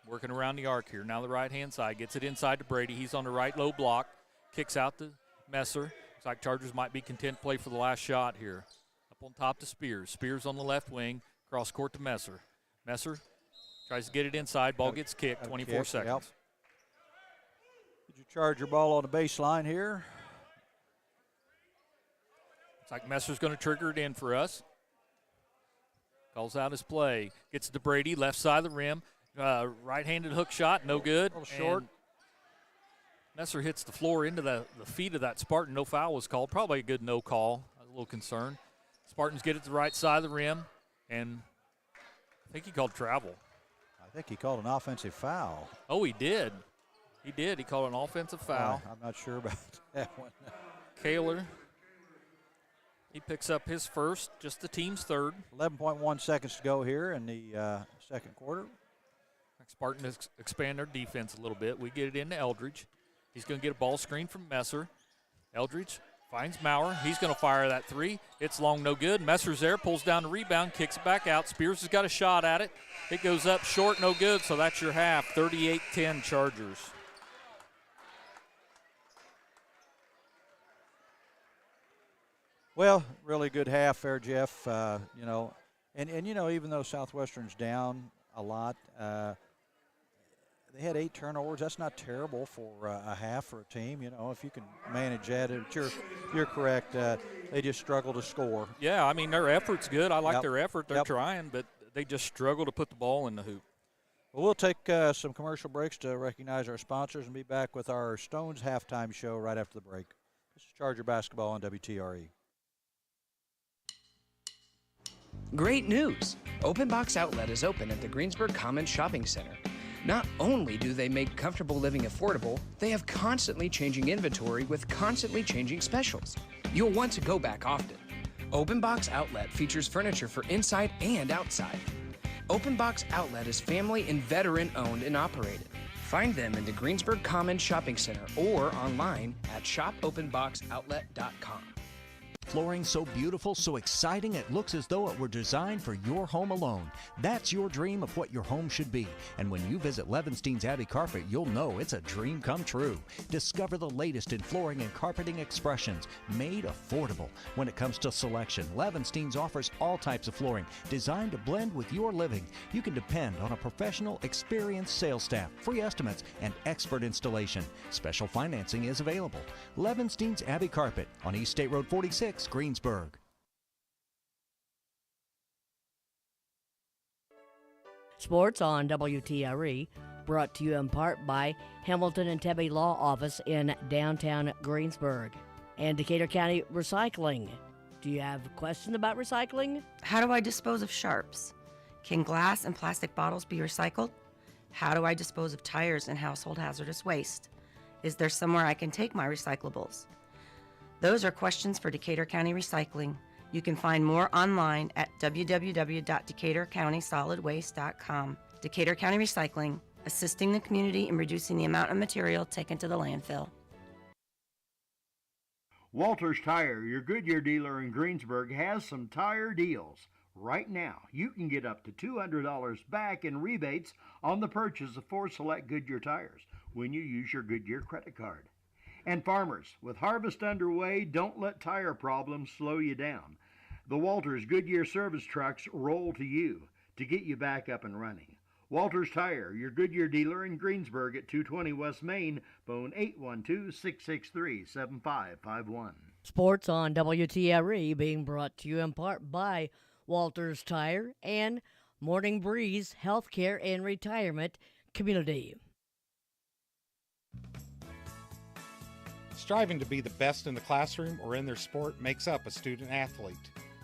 Working around the arc here. Now the right-hand side. Gets it inside to Brady. He's on the right low block. Kicks out to Messer. Looks like Chargers might be content to play for the last shot here. Up on top to Spears. Spears on the left wing. Cross court to Messer. Messer tries to get it inside. Ball gets kicked. 24 seconds. Yep. Did you charge your ball on the baseline here? Looks like Messer's going to trigger it in for us. Calls out his play. Gets it to Brady. Left side of the rim. Right-handed hook shot, no good. A little short. And Messer hits the floor into the feet of that Spartan. No foul was called. Probably a good no call. I was a little concerned. Spartans get it to the right side of the rim, and I think he called travel. I think he called an offensive foul. Oh, he did. He did. He called an offensive foul. I'm not sure about that one. Kaler, he picks up his first, just the team's third. 11.1 seconds to go here in the second quarter. Spartans expand their defense a little bit. We get it into Eldridge. He's going to get a ball screen from Messer. Eldridge finds Maurer. He's going to fire that 3. It's long, no good. Messer's there, pulls down the rebound, kicks it back out. Spears has got a shot at it. It goes up short, no good, so that's your half. 38-10 Chargers. Well, really good half there, Jeff. And even though Southwestern's down a lot, they had 8 turnovers. That's not terrible for a half for a team. If you can manage that, you're correct. They just struggle to score. Yeah, I mean, their effort's good. I like their effort. They're Yep. trying, but they just struggle to put the ball in the hoop. Well, we'll take some commercial breaks to recognize our sponsors and be back with our Stones halftime show right after the break. This is Charger Basketball on WTRE. Great news! Open Box Outlet is open at the Greensburg Commons Shopping Center. Not only do they make comfortable living affordable, they have constantly changing inventory with constantly changing specials. You'll want to go back often. Open Box Outlet features furniture for inside and outside. Open Box Outlet is family and veteran owned and operated. Find them in the Greensburg Commons Shopping Center or online at shopopenboxoutlet.com. Flooring so beautiful, so exciting, it looks as though it were designed for your home alone. That's your dream of what your home should be. And when you visit Levenstein's Abbey Carpet, you'll know it's a dream come true. Discover the latest in flooring and carpeting expressions, made affordable. When it comes to selection, Levenstein's offers all types of flooring designed to blend with your living. You can depend on a professional, experienced sales staff, free estimates, and expert installation. Special financing is available. Levenstein's Abbey Carpet on East State Road 46, Greensburg. Sports on WTRE, brought to you in part by Hamilton and Tebby Law Office in downtown Greensburg and Decatur County Recycling. Do you have a question about recycling? How do I dispose of sharps? Can glass and plastic bottles be recycled? How do I dispose of tires and household hazardous waste? Is there somewhere I can take my recyclables? Those are questions for Decatur County Recycling. You can find more online at www.decaturcountysolidwaste.com. Decatur County Recycling, assisting the community in reducing the amount of material taken to the landfill. Walters Tire, your Goodyear dealer in Greensburg, has some tire deals. Right now, you can get up to $200 back in rebates on the purchase of 4 select Goodyear tires when you use your Goodyear credit card. And farmers, with harvest underway, don't let tire problems slow you down. The Walters Goodyear service trucks roll to you to get you back up and running. Walters Tire, your Goodyear dealer in Greensburg at 220 West Main, phone 812-663-7551. Sports on WTRE being brought to you in part by Walters Tire and Morning Breeze Healthcare and Retirement Community. Striving to be the best in the classroom or in their sport makes up a student athlete.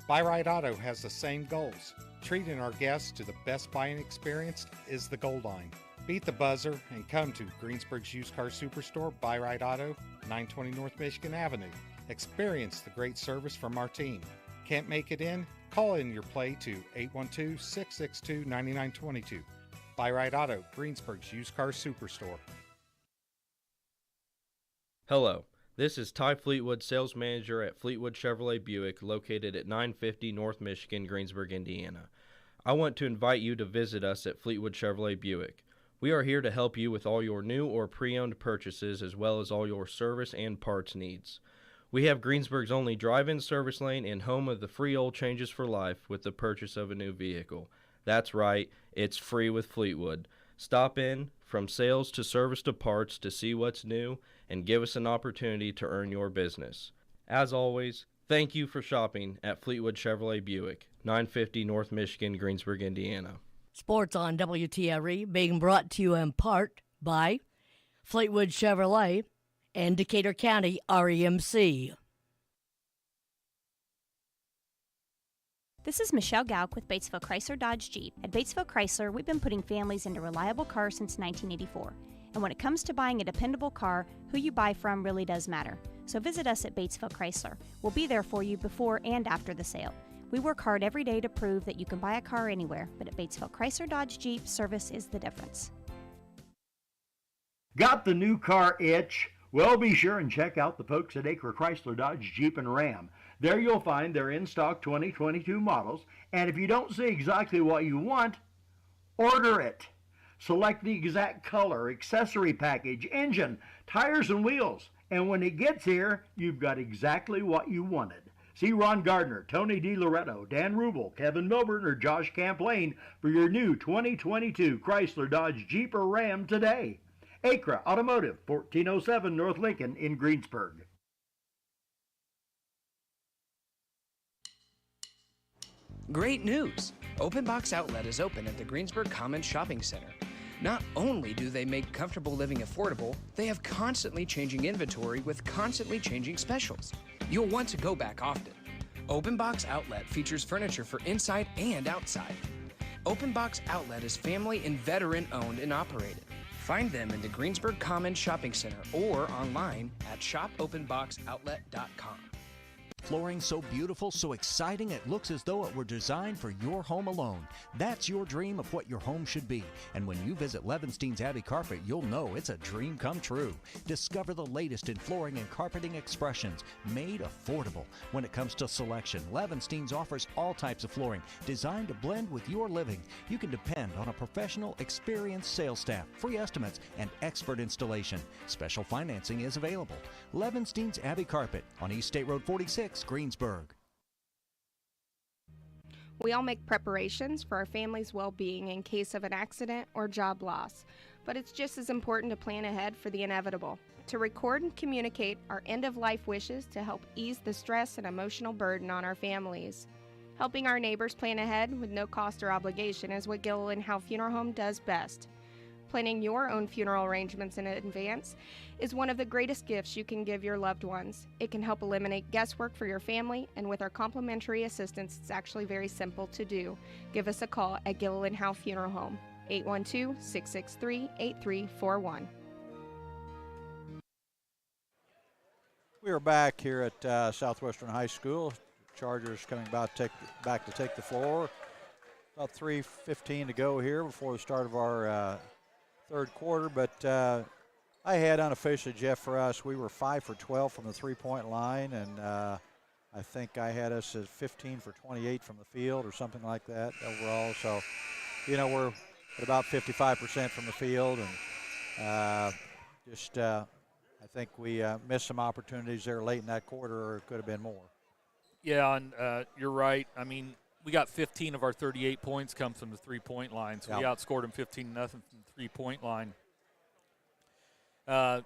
Buy-Right Auto has the same goals. Treating our guests to the best buying experience is the goal line. Beat the buzzer and come to Greensburg's used car superstore, Buy-Right Auto, 920 North Michigan Avenue. Experience the great service from our team. Can't make it in? Call in your play to 812-662-9922. Buy-Right Auto, Greensburg's used car superstore. Hello, this is Ty Fleetwood, sales manager at Fleetwood Chevrolet Buick, located at 950 North Michigan, Greensburg, Indiana. I want to invite you to visit us at Fleetwood Chevrolet Buick. We are here to help you with all your new or pre-owned purchases, as well as all your service and parts needs. We have Greensburg's only drive-in service lane and home of the free oil changes for life with the purchase of a new vehicle. That's right, it's free with Fleetwood. Stop in, from sales to service to parts, to see what's new and give us an opportunity to earn your business. As always, thank you for shopping at Fleetwood Chevrolet Buick, 950 North Michigan, Greensburg, Indiana. Sports on WTRE being brought to you in part by Fleetwood Chevrolet and Decatur County REMC. This is Michelle Gauk with Batesville Chrysler Dodge Jeep. At Batesville Chrysler, we've been putting families into reliable cars since 1984. And when it comes to buying a dependable car, who you buy from really does matter. So visit us at Batesville Chrysler. We'll be there for you before and after the sale. We work hard every day to prove that you can buy a car anywhere, but at Batesville Chrysler Dodge Jeep, service is the difference. Got the new car itch? Well, be sure and check out the folks at Acre Chrysler Dodge Jeep and Ram. There you'll find their in-stock 2022 models, and if you don't see exactly what you want, order it. Select the exact color, accessory package, engine, tires, and wheels, and when it gets here, you've got exactly what you wanted. See Ron Gardner, Tony DiLoretto, Dan Rubel, Kevin Milburn, or Josh Camplain for your new 2022 Chrysler Dodge Jeep or Ram today. Acra Automotive, 1407 North Lincoln in Greensburg. Great news! Open Box Outlet is open at the Greensburg Commons Shopping Center. Not only do they make comfortable living affordable, they have constantly changing inventory with constantly changing specials. You'll want to go back often. Open Box Outlet features furniture for inside and outside. Open Box Outlet is family and veteran owned and operated. Find them in the Greensburg Commons Shopping Center or online at shopopenboxoutlet.com. Flooring so beautiful, so exciting, it looks as though it were designed for your home alone. That's your dream of what your home should be. And when you visit Levenstein's Abbey Carpet, you'll know it's a dream come true. Discover the latest in flooring and carpeting expressions, made affordable. When it comes to selection, Levenstein's offers all types of flooring designed to blend with your living. You can depend on a professional, experienced sales staff, free estimates, and expert installation. Special financing is available. Levenstein's Abbey Carpet on East State Road 46, Greensburg. We all make preparations for our family's well-being in case of an accident or job loss, but it's just as important to plan ahead for the inevitable, to record and communicate our end-of-life wishes to help ease the stress and emotional burden on our families. Helping our neighbors plan ahead with no cost or obligation is what Gilliland Howe Funeral Home does best. Planning your own funeral arrangements in advance is one of the greatest gifts you can give your loved ones. It can help eliminate guesswork for your family, and with our complimentary assistance, it's actually very simple to do. Give us a call at Gilliland Howe Funeral Home, 812-663-8341. We are back here at Southwestern High School. Chargers coming back to take the floor. About 3:15 to go here before the start of our third quarter, but I had unofficially, Jeff, for us, we were 5 for 12 from the three-point line, and I think I had us as 15 for 28 from the field or something like that overall. So, we're at about 55% from the field, and I think we missed some opportunities there late in that quarter, or it could have been more. Yeah, and you're right. I mean, we got 15 of our 38 points come from the three-point line, so we outscored them 15-0 from the three-point line. Caden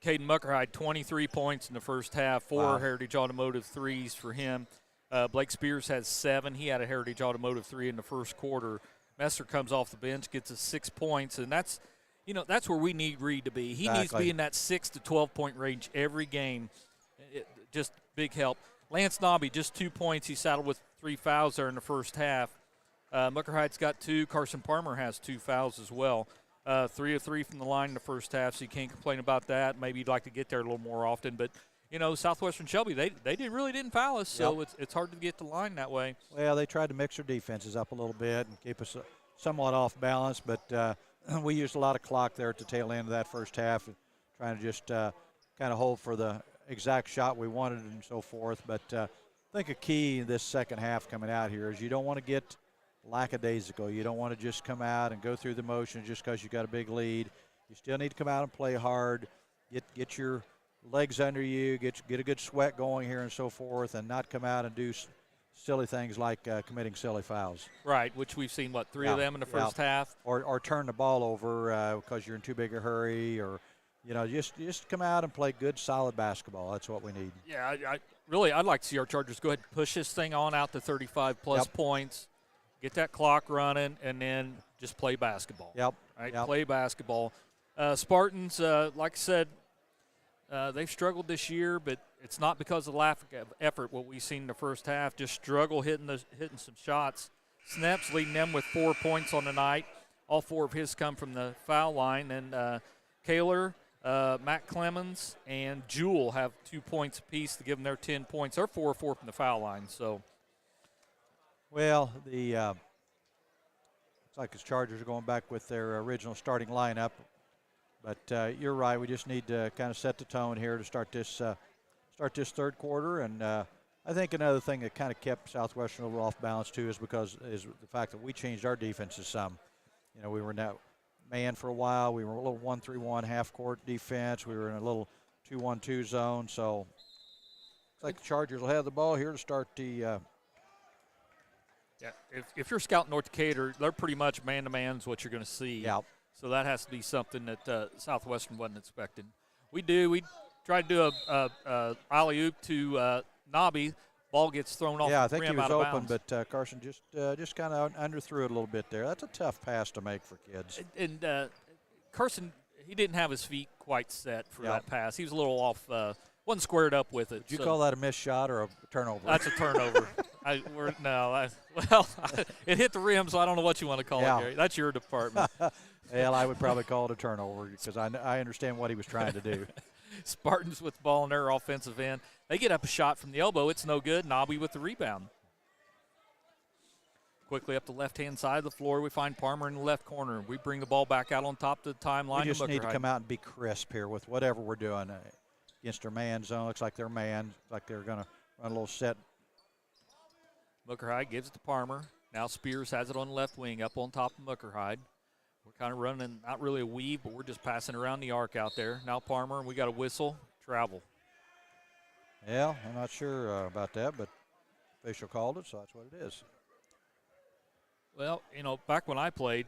Muckerhide, 23 points in the first half, 4 Heritage Automotive threes for him. Blake Spears has 7. He had a Heritage Automotive 3 in the first quarter. Messer comes off the bench, gets us 6 points, and that's where we need Reed to be. He needs to be in that 6 to 12-point range every game. Just big help. Lance Nobby, just 2 points. He saddled with 3 fouls there in the first half. Muckerhide's got 2. Carson Palmer has 2 fouls as well. 3 of 3 from the line in the first half, so you can't complain about that. Maybe you'd like to get there a little more often. But, Southwestern Shelby, they really didn't foul us, so it's hard to get the line that way. Well, they tried to mix their defenses up a little bit and keep us somewhat off balance, but we used a lot of clock there at the tail end of that first half, trying to just kind of hold for the exact shot we wanted and so forth. But I think a key in this second half coming out here is you don't want to get lackadaisical. You don't want to just come out and go through the motions just because you got a big lead. You still need to come out and play hard, get your legs under you, get a good sweat going here and so forth, and not come out and do silly things like committing silly fouls. Right, which we've seen, 3 of them in the first half. Or turn the ball over because you're in too big a hurry, or just come out and play good, solid basketball. That's what we need. Yeah, I'd like to see our Chargers go ahead and push this thing on out to 35-plus points, get that clock running, and then just play basketball. Play basketball. Spartans, like I said, they've struggled this year, but it's not because of lack of effort. What we've seen in the first half, just struggle hitting some shots. Snaps leading them with 4 points on the night. All 4 of his come from the foul line, and Kaler, Matt Clemens, and Jewell have 2 points apiece to give them their 10 points. They're 4-4 from the foul line. So, well, looks like the Chargers are going back with their original starting lineup. But you're right. We just need to kind of set the tone here to start this third quarter. And I think another thing that kind of kept Southwestern a little off balance too is the fact that we changed our defenses some. We were now man for a while. We were a little 1-3-1 half-court defense. We were in a little 2-1-2 zone. So looks like the Chargers will have the ball here to start the. If you're scouting North Decatur, they're pretty much man-to-man is what you're going to see. Yeah. So that has to be something that Southwestern wasn't expecting. We tried to do a alley-oop to Nobby. Ball gets thrown off the rim out of bounds. Yeah, I think he was open, but Carson just kind of underthrew it a little bit there. That's a tough pass to make for kids. And Carson, he didn't have his feet quite set for that pass. He was a little wasn't squared up with it. Did you call that a missed shot or a turnover? That's a turnover. It hit the rim, so I don't know what you want to call it, Gary. That's your department. Well, I would probably call it a turnover because I understand what he was trying to do. Spartans with the ball in their offensive end. They get up a shot from the elbow. It's no good. Nobby with the rebound. Quickly up the left-hand side of the floor, we find Palmer in the left corner. We bring the ball back out on top of the timeline. We just need to come out and be crisp here with whatever we're doing. Against their man zone, looks like they're man, like they're going to run a little set. Muckerhide gives it to Palmer. Now Spears has it on the left wing up on top of Muckerhide. We're kind of running, not really a weave, but we're just passing around the arc out there. Now Palmer, and we got a whistle, travel. Yeah, I'm not sure about that, but official called it, so that's what it is. Well, back when I played,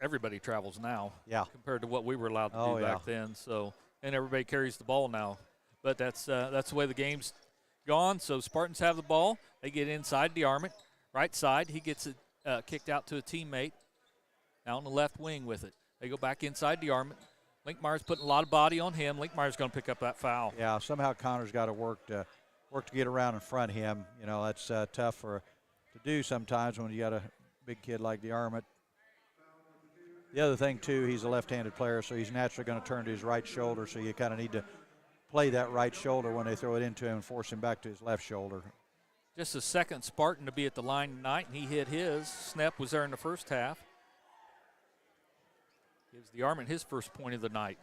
everybody travels now. Yeah. Compared to what we were allowed to do back then. So, and everybody carries the ball now. But that's the way the game's gone. So Spartans have the ball. They get inside DeArmond. Right side, he gets it kicked out to a teammate. Now on the left wing with it. They go back inside DeArmond. Linkmeyer's putting a lot of body on him. Linkmeyer's going to pick up that foul. Yeah, somehow Connor's got to work to get around in front of him. That's tough to do sometimes when you got a big kid like DeArmond. The other thing, too, he's a left-handed player, so he's naturally going to turn to his right shoulder, so you kind of need to play that right shoulder when they throw it into him and force him back to his left shoulder. Just the second Spartan to be at the line tonight, and he hit his. Snep was there in the first half. Gives DeArmond his first point of the night.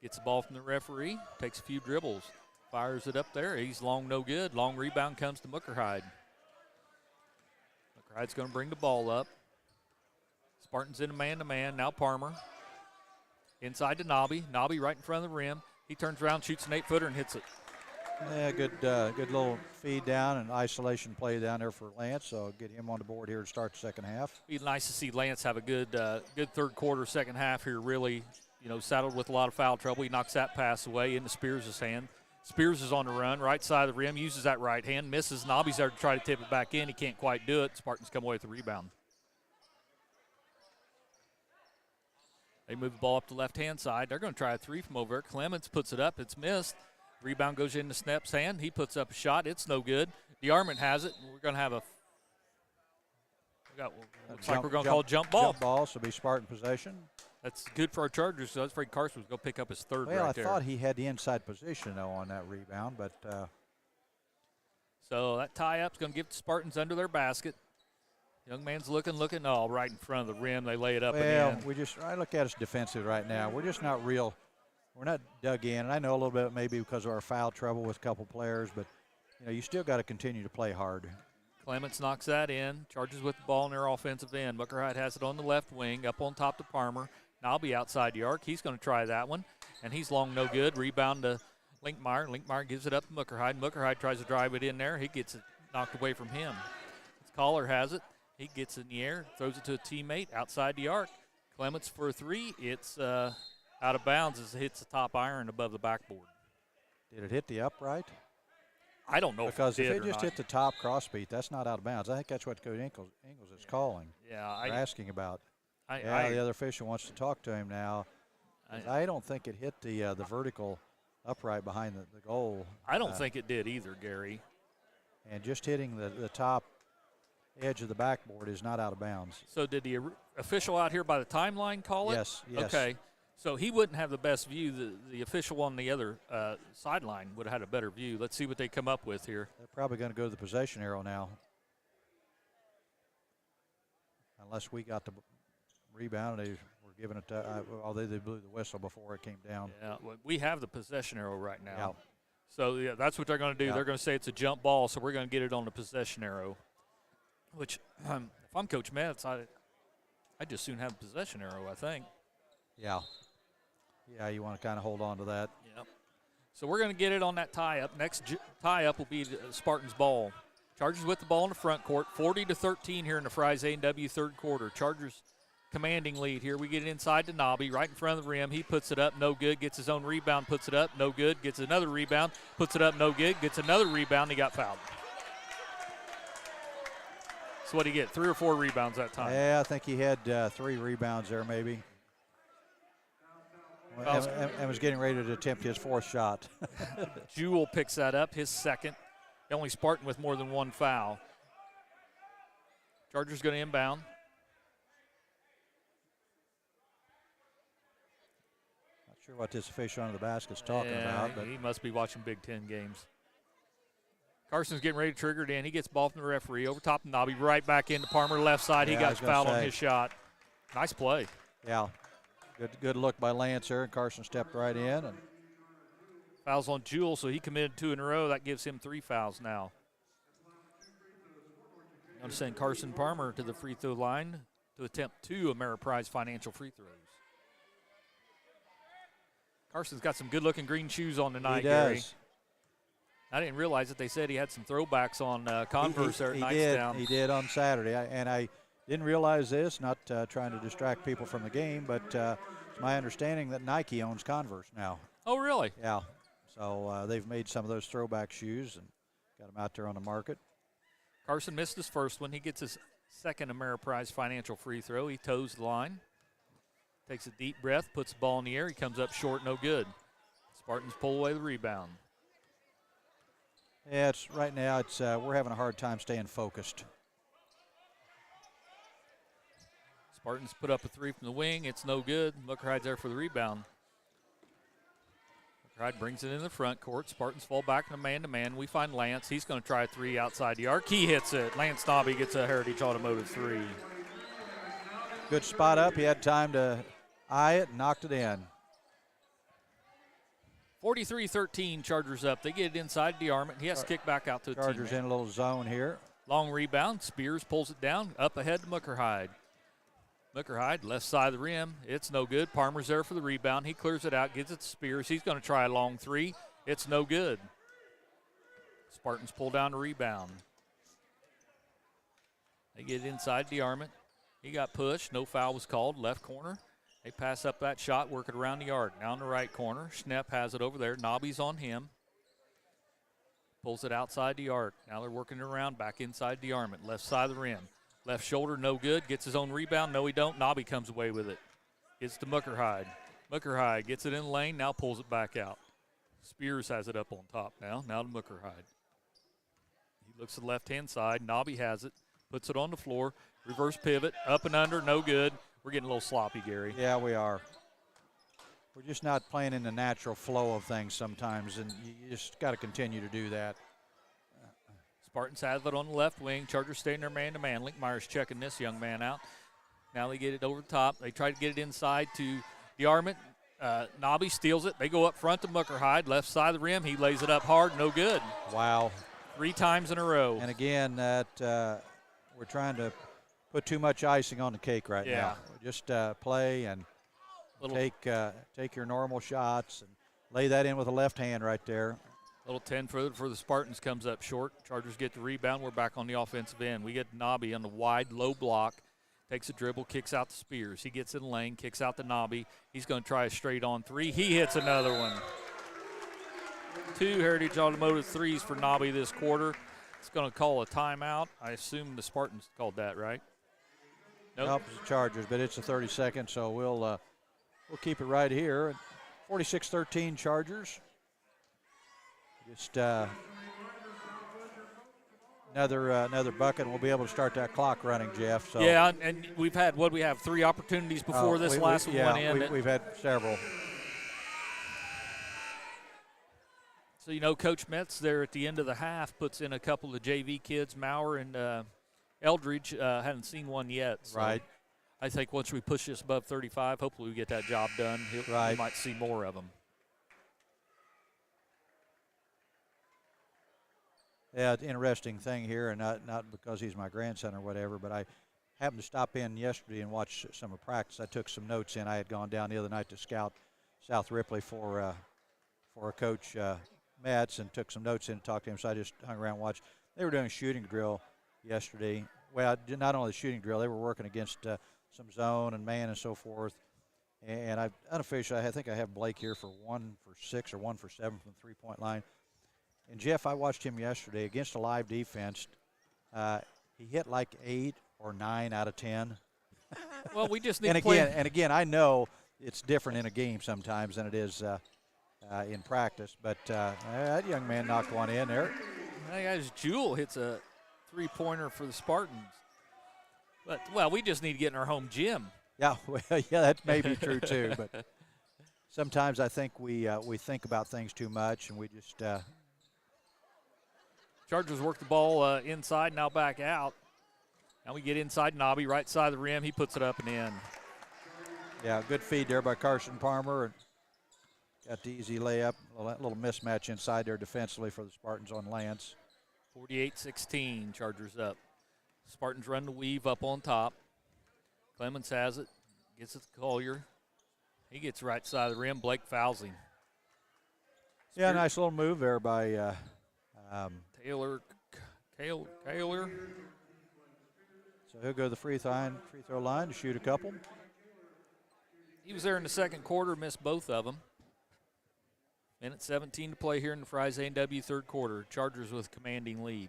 Gets the ball from the referee, takes a few dribbles, fires it up there. He's long, no good. Long rebound comes to Muckerhide. Muckerhide's going to bring the ball up. Spartans in a man-to-man. Now Palmer. Inside to Nobby. Nobby right in front of the rim. He turns around, shoots an 8-footer, and hits it. Yeah, good little feed down and isolation play down there for Lance. So get him on the board here to start the second half. Be nice to see Lance have a good third quarter, second half here. Really, saddled with a lot of foul trouble. He knocks that pass away into Spears' hand. Spears is on the run, right side of the rim, uses that right hand, misses. Nobby's there to try to tip it back in. He can't quite do it. Spartans come away with the rebound. They move the ball up the left-hand side. They're going to try a three from over. Clements puts it up. It's missed. Rebound goes into Snep's hand. He puts up a shot. It's no good. DeArmond has it. We're going to have looks like we're going to call a jump ball. Jump ball, so be Spartan possession. That's good for our Chargers. So I was afraid Carson was going to pick up his third right there. Well, I thought he had the inside position, though, on that rebound. But so that tie-up's going to give the Spartans under their basket. Young man's looking, oh, right in front of the rim. They lay it up and in. I look at us defensive right now. We're just not real. We're not dug in. And I know a little bit maybe because of our foul trouble with a couple players, but, you still got to continue to play hard. Clements knocks that in. Chargers with the ball in their offensive end. Muckerhide has it on the left wing, up on top to Palmer. Nobby outside the arc. He's going to try that one, and he's long no good. Rebound to Linkmeyer. Linkmeyer gives it up to Muckerhide. Muckerhide tries to drive it in there. He gets it knocked away from him. Collar has it. He gets it in the air, throws it to a teammate outside the arc. Clements for a three. It's out of bounds as it hits the top iron above the backboard. Did it hit the upright? I don't know because if it just hit the top crossbeat, that's not out of bounds. I think that's what Coach Ingles is calling. Yeah, they're asking about. The other official wants to talk to him now. I don't think it hit the vertical upright behind the goal. I don't think it did either, Gary. And just hitting the top edge of the backboard is not out of bounds. So did the official out here by the timeline call it? Yes. Okay. So he wouldn't have the best view. The official on the other sideline would have had a better view. Let's see what they come up with here. They're probably going to go to the possession arrow now. Unless we got the rebound. They were giving it to, although they blew the whistle before it came down. Yeah, we have the possession arrow right now. Yeah. So, that's what they're going to do. Yeah. They're going to say it's a jump ball, so we're going to get it on the possession arrow. Which, if I'm Coach Metz, I'd just soon have a possession arrow, I think. Yeah. Yeah, you want to kind of hold on to that. Yep. So we're going to get it on that tie-up. Next tie-up will be the Spartans' ball. Chargers with the ball in the front court, 40-13 here in the Fries A&W third quarter. Chargers commanding lead here. We get it inside to Nobby, right in front of the rim. He puts it up, no good. Gets his own rebound, puts it up, no good. Gets another rebound, puts it up, no good. Gets another rebound, he got fouled. So what did he get, 3 or 4 rebounds that time? Yeah, I think he had 3 rebounds there maybe. And was getting ready to attempt his fourth shot. Jewell picks that up, his second. The only Spartan with more than one foul. Chargers going to inbound. Not sure what this official under the basket's talking about. But he must be watching Big Ten games. Carson's getting ready to trigger it in. He gets ball from the referee. Over top of Nobby, right back into Palmer, left side. He got fouled on his shot. Nice play. Yeah. Good look by Lance there. Carson stepped right in. And fouls on Jewell, so he committed 2 in a row. That gives him 3 fouls now. I'm sending Carson Palmer to the free throw line to attempt 2 Ameriprise Financial free throws. Carson's got some good-looking green shoes on tonight, he does. Gary. I didn't realize that they said he had some throwbacks on Converse there at Knightstown. He did on Saturday, and I didn't realize this, not trying to distract people from the game, but it's my understanding that Nike owns Converse now. Oh, really? Yeah. So they've made some of those throwback shoes and got them out there on the market. Carson missed his first one. He gets his second Ameriprise Financial free throw. He toes the line, takes a deep breath, puts the ball in the air. He comes up short, no good. Spartans pull away the rebound. Yeah, right now we're having a hard time staying focused. Spartans put up a 3 from the wing. It's no good. Muckerhide's there for the rebound. Muckerhide brings it in the front court. Spartans fall back in a man-to-man. We find Lance. He's going to try a 3 outside the arc. He hits it. Lance Nobby gets a Heritage Automotive 3. Good spot up. He had time to eye it and knocked it in. 43-13, Chargers up. They get it inside the arm. He has to kick back out to the team. Chargers in a little zone here. Long rebound. Spears pulls it down. Up ahead to Muckerhide. Muckerhide, left side of the rim. It's no good. Palmer's there for the rebound. He clears it out, gives it to Spears. He's going to try a long 3. It's no good. Spartans pull down the rebound. They get it inside the arm. He got pushed. No foul was called. Left corner. They pass up that shot, work it around the arc. Now in the right corner. Schnepp has it over there. Nobby's on him. Pulls it outside the arc. Now they're working it around back inside the arm. Left side of the rim. Left shoulder, no good. Gets his own rebound. No, he don't. Nobby comes away with it. Gets to Muckerhide. Muckerhide gets it in the lane. Now pulls it back out. Spears has it up on top now. Now to Muckerhide. He looks to the left-hand side. Nobby has it. Puts it on the floor. Reverse pivot. Up and under. No good. We're getting a little sloppy, Gary. Yeah, we are. We're just not playing in the natural flow of things sometimes, and you just got to continue to do that. Spartans have it on the left wing. Chargers staying there man-to-man. Linkmeyer's checking this young man out. Now they get it over the top. They try to get it inside to DeArmond. Nobby steals it. They go up front to Muckerhide. Left side of the rim. He lays it up hard. No good. Wow. 3 times in a row. And again, we're trying to put too much icing on the cake right now. Just play and take your normal shots and lay that in with a left hand right there. Little 10 for the Spartans comes up short. Chargers get the rebound. We're back on the offensive end. We get Nobby on the wide, low block. Takes a dribble, kicks out to Spears. He gets in the lane, kicks out to Nobby. He's going to try a straight-on 3. He hits another one. 2 Heritage Automotive 3s for Nobby this quarter. It's going to call a timeout. I assume the Spartans called that, right? Nope, it's the Chargers, but it's a 30-second, so we'll keep it right here. 46-13 Chargers. Just another bucket, and we'll be able to start that clock running, Jeff. So yeah, and we've had 3 opportunities before this last one went in. We've had several. So Coach Metz there at the end of the half puts in a couple of JV kids, Maurer and Eldridge. Hadn't seen one yet. So right. I think once we push this above 35, hopefully we get that job done. We might see more of them. Yeah, it's an interesting thing here, and not because he's my grandson or whatever, but I happened to stop in yesterday and watch some of practice. I took some notes in. I had gone down the other night to scout South Ripley for Coach Metz and took some notes in and talked to him, so I just hung around and watched. They were doing a shooting drill yesterday. Well, not only the shooting drill, they were working against some zone and man and so forth. And unofficially, I think I have Blake here for 1 for 6 or 1 for 7 from the three-point line. And, Jeff, I watched him yesterday against a live defense. He hit like 8 or 9 out of 10. Well, we just need and to play. And again, I know it's different in a game sometimes than it is in practice. But that young man knocked one in there. Hey, guys, Jewell hits a three-pointer for the Spartans. But, well, we just need to get in our home gym. Yeah, well, yeah, that may be true too. But sometimes I think we think about things too much, and we just. Chargers work the ball inside, now back out. Now we get inside Nobby, right side of the rim. He puts it up and in. Yeah, good feed there by Carson Palmer. And got the easy layup. A little mismatch inside there defensively for the Spartans on Lance. 48-16, Chargers up. Spartans run the weave up on top. Clemens has it, gets it to Collier. He gets right side of the rim. Blake fouls him. Yeah, nice little move there by Taylor. So he'll go to the free throw line to shoot a couple. He was there in the second quarter, missed both of them. Minute 17 to play here in the Fries A&W third quarter. Chargers with commanding lead.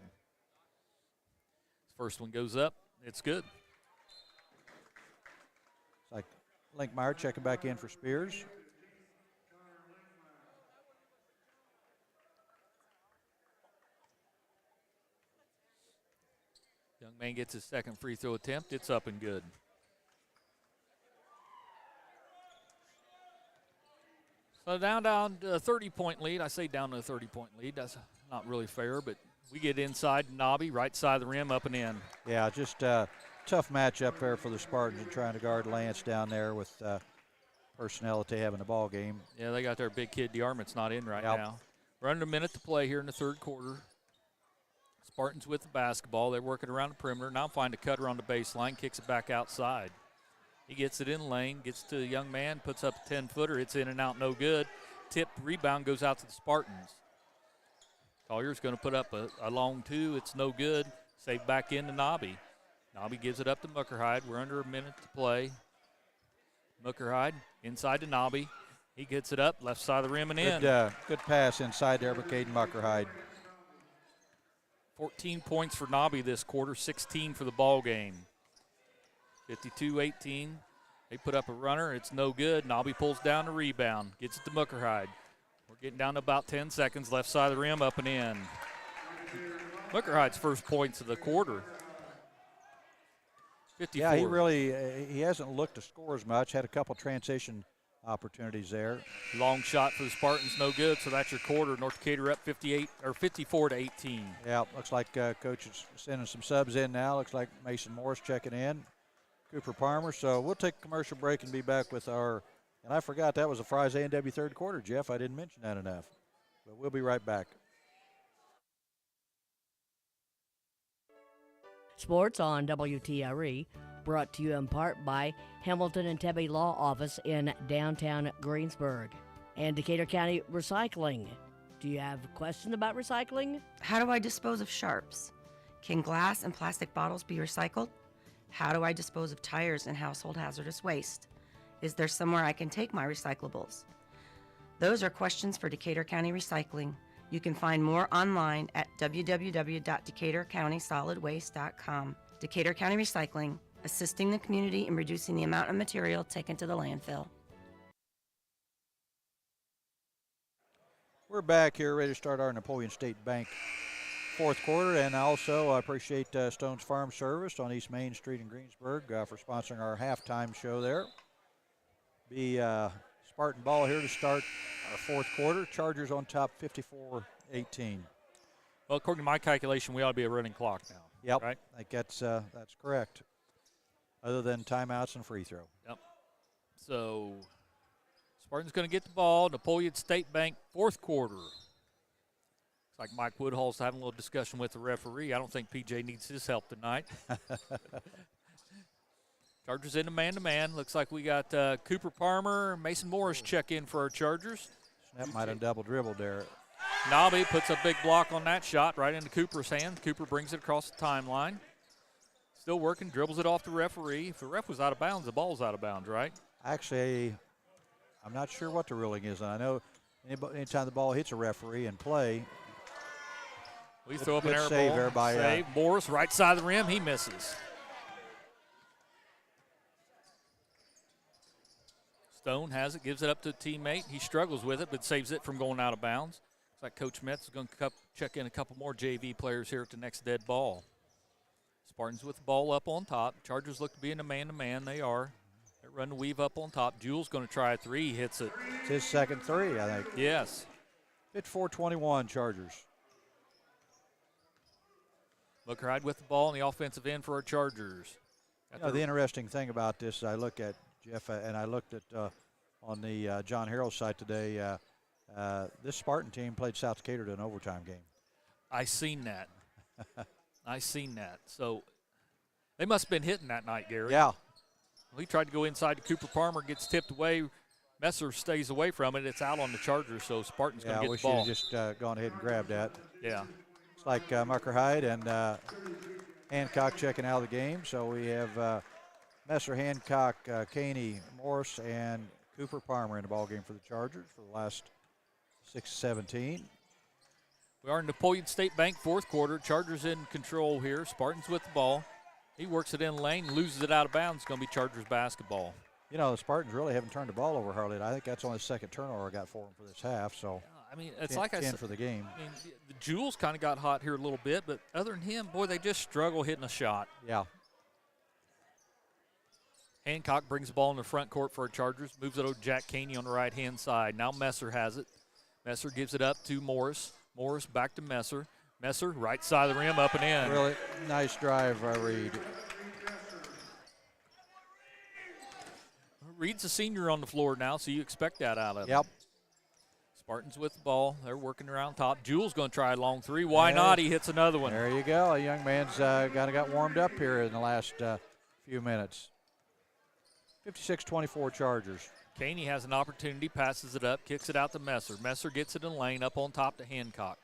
First one goes up. It's good. It's like Linkmeyer checking back in for Spears. Young man gets his second free throw attempt. It's up and good. So down to a 30-point lead. I say down to a 30-point lead. That's not really fair, but we get inside Nobby, right side of the rim, up and in. Yeah, just a tough matchup there for the Spartans and trying to guard Lance down there with personnel that they have in the ball game. Yeah, they got their big kid DeArmont's not in right now. We're under a minute to play here in the third quarter. Spartans with the basketball. They're working around the perimeter. Now find a cutter on the baseline, kicks it back outside. He gets it in lane, gets to a young man, puts up a 10-footer. It's in and out, no good. Tipped rebound goes out to the Spartans. Collier's going to put up a long two. It's no good. Saved back into Nobby. Nobby gives it up to Muckerhide. We're under a minute to play. Muckerhide inside to Nobby. He gets it up, left side of the rim and in. Good pass inside there by Caden Muckerhide. 14 points for Nobby this quarter, 16 for the ball game. 52-18. They put up a runner. It's no good. Nobby pulls down the rebound. Gets it to Muckerhide. We're getting down to about 10 seconds. Left side of the rim, up and in. Muckerhide's first points of the quarter. 54. Yeah, he hasn't looked to score as much. Had a couple transition opportunities there. Long shot for the Spartans, no good. So that's your quarter. North Decatur up 54-18. Yeah, looks like Coach is sending some subs in now. Looks like Mason Morris checking in. Cooper Palmer. So we'll take a commercial break and be back with our, and I forgot that was a Fries A&W third quarter, Jeff. I didn't mention that enough. But we'll be right back. Sports on WTRE, brought to you in part by Hamilton and Tebby Law Office in downtown Greensburg and Decatur County Recycling. Do you have questions about recycling? How do I dispose of sharps? Can glass and plastic bottles be recycled? How do I dispose of tires and household hazardous waste? Is there somewhere I can take my recyclables? Those are questions for Decatur County Recycling. You can find more online at www.decaturcountysolidwaste.com. Decatur County Recycling, assisting the community in reducing the amount of material taken to the landfill. We're back here ready to start our Napoleon State Bank fourth quarter, and also I appreciate Stone's Farm Service on East Main Street in Greensburg for sponsoring our halftime show there. Be Spartan ball here to start our fourth quarter. Chargers on top 54-18. Well, according to my calculation, we ought to be a running clock now. Yep, right? I think that's correct. Other than timeouts and free throw. Yep. So Spartan's going to get the ball. Napoleon State Bank fourth quarter. It's like Mike Woodhull's having a little discussion with the referee. I don't think PJ needs his help tonight. Chargers into man-to-man. Looks like we got Cooper Palmer, Mason Morris check in for our Chargers. Snap might have double dribbled there. Nobby puts a big block on that shot right into Cooper's hand. Cooper brings it across the timeline. Still working, dribbles it off the referee. If the ref was out of bounds, the ball's out of bounds, right? Actually, I'm not sure what the ruling is. I know anytime the ball hits a referee in play, we throw up an air save ball. there by save. Morris, right side of the rim, he misses. Stone has it, gives it up to a teammate. He struggles with it, but saves it from going out of bounds. Looks like Coach Metz is going to check in a couple more JV players here at the next dead ball. Spartans with the ball up on top. Chargers look to be in a man-to-man. They are. They run the weave up on top. Jules going to try a three. He hits it. It's his second three, I think. Yes. 54-21 Chargers. McBride with the ball on the offensive end for our Chargers. The interesting thing about this, I look at, Jeff, and I looked at on the John Harrell's site today, this Spartan team played South Decatur to an overtime game. I seen that. So they must have been hitting that night, Gary. Yeah. Well, he tried to go inside to Cooper Palmer, gets tipped away. Messer stays away from it. It's out on the Chargers, so Spartan's going to get the ball. Yeah, we should have just gone ahead and grabbed that. Yeah. It's like Mucker Hyde and Hancock checking out of the game. So we have Messer, Hancock, Caney, Morris, and Cooper Palmer in the ball game for the Chargers for the last 6-17. We are in Napoleon State Bank fourth quarter. Chargers in control here. Spartans with the ball. He works it in lane, loses it out of bounds. It's going to be Chargers basketball. You know, the Spartans really haven't turned the ball over hardly. I think that's only the second turnover I got for them for this half. So, I mean, it's 10, like I 10 said for the game. I mean, the Jules kind of got hot here a little bit, but other than him, boy, they just struggle hitting a shot. Yeah. Hancock brings the ball in the front court for our Chargers, moves it over to Jack Caney on the right-hand side. Now Messer has it. Messer gives it up to Morris. Morris back to Messer. Messer, right side of the rim, up and in. Really nice drive, Reed. Reed's a senior on the floor now, so you expect that out of him. Yep. Spartans with the ball. They're working around top. Jules going to try a long three. Why not? He hits another one. There you go. A young man's kind of got warmed up here in the last few minutes. 56-24 Chargers. Caney has an opportunity, passes it up, kicks it out to Messer. Messer gets it in lane, up on top to Hancock.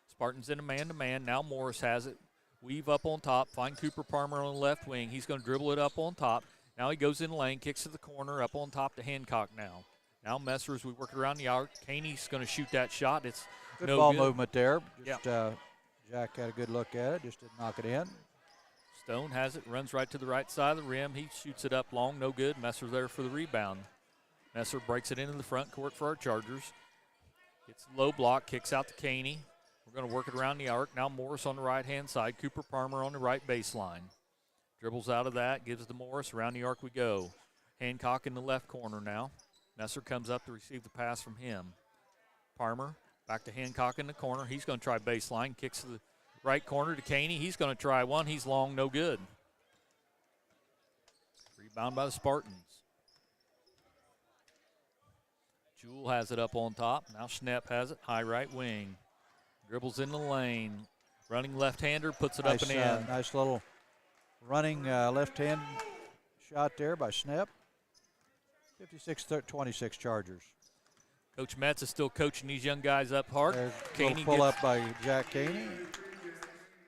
Spartans in a man-to-man. Now Morris has it. Weave up on top. Find Cooper Palmer on the left wing. He's going to dribble it up on top. Now he goes in lane, kicks to the corner, up on top to Hancock now. Now Messer, as we work around the arc, Caney's going to shoot that shot. It's good no ball good. movement there. Just Jack had a good look at it, just didn't knock it in. Stone has it, runs right to the right side of the rim. He shoots it up long, no good. Messer there for the rebound. Messer breaks it into the front court for our Chargers. Gets the low block, kicks out to Caney. We're going to work it around the arc. Now Morris on the right-hand side. Cooper Palmer on the right baseline. Dribbles out of that, gives it to Morris. Around the arc we go. Hancock in the left corner now. Messer comes up to receive the pass from him. Palmer back to Hancock in the corner. He's going to try baseline. Kicks to the right corner to Caney. He's going to try one. He's long, no good. Rebound by the Spartans. Jewell has it up on top. Now Schnepp has it, high right wing. Dribbles in the lane. Running left-hander, puts it up and in. Nice little running left-hand shot there by Schnepp. 56-26 Chargers. Coach Metz is still coaching these young guys up hard. Caney pull up by Jack Caney.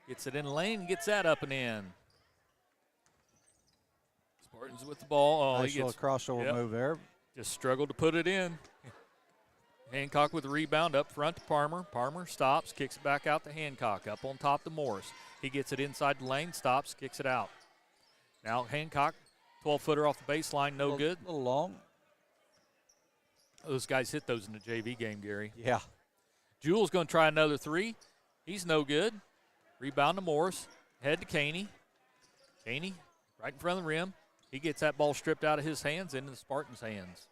Gets it in the lane, gets that up and in. Spartans with the ball. Nice little crossover move there. Just struggled to put it in. Hancock with the rebound up front to Palmer. Palmer stops, kicks it back out to Hancock. Up on top to Morris. He gets it inside the lane, stops, kicks it out. Now Hancock, 12-footer off the baseline, no good. A little long. Those guys hit those in the JV game, Gary. Yeah. Jewell's going to try another three. He's no good. Rebound to Morris. Head to Caney. Caney right in front of the rim. He gets that ball stripped out of his hands into the Spartans' hands.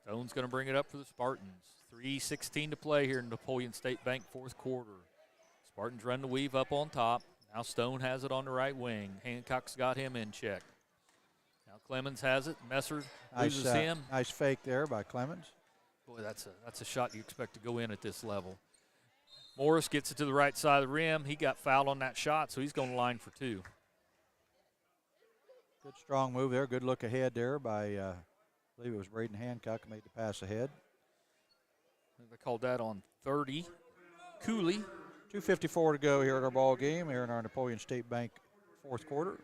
Stone's going to bring it up for the Spartans. 3:16 to play here in Napoleon State Bank fourth quarter. Spartans run the weave up on top. Now Stone has it on the right wing. Hancock's got him in check. Now Clemens has it. Messer loses him. Nice fake there by Clemens. Boy, that's a shot you expect to go in at this level. Morris gets it to the right side of the rim. He got fouled on that shot, so he's going to line for two. Good strong move there. Good look ahead there by, I believe it was Braden Hancock who made the pass ahead. They called that on 30. Cooley. 2:54 to go here at our ball game here in our Napoleon State Bank fourth quarter.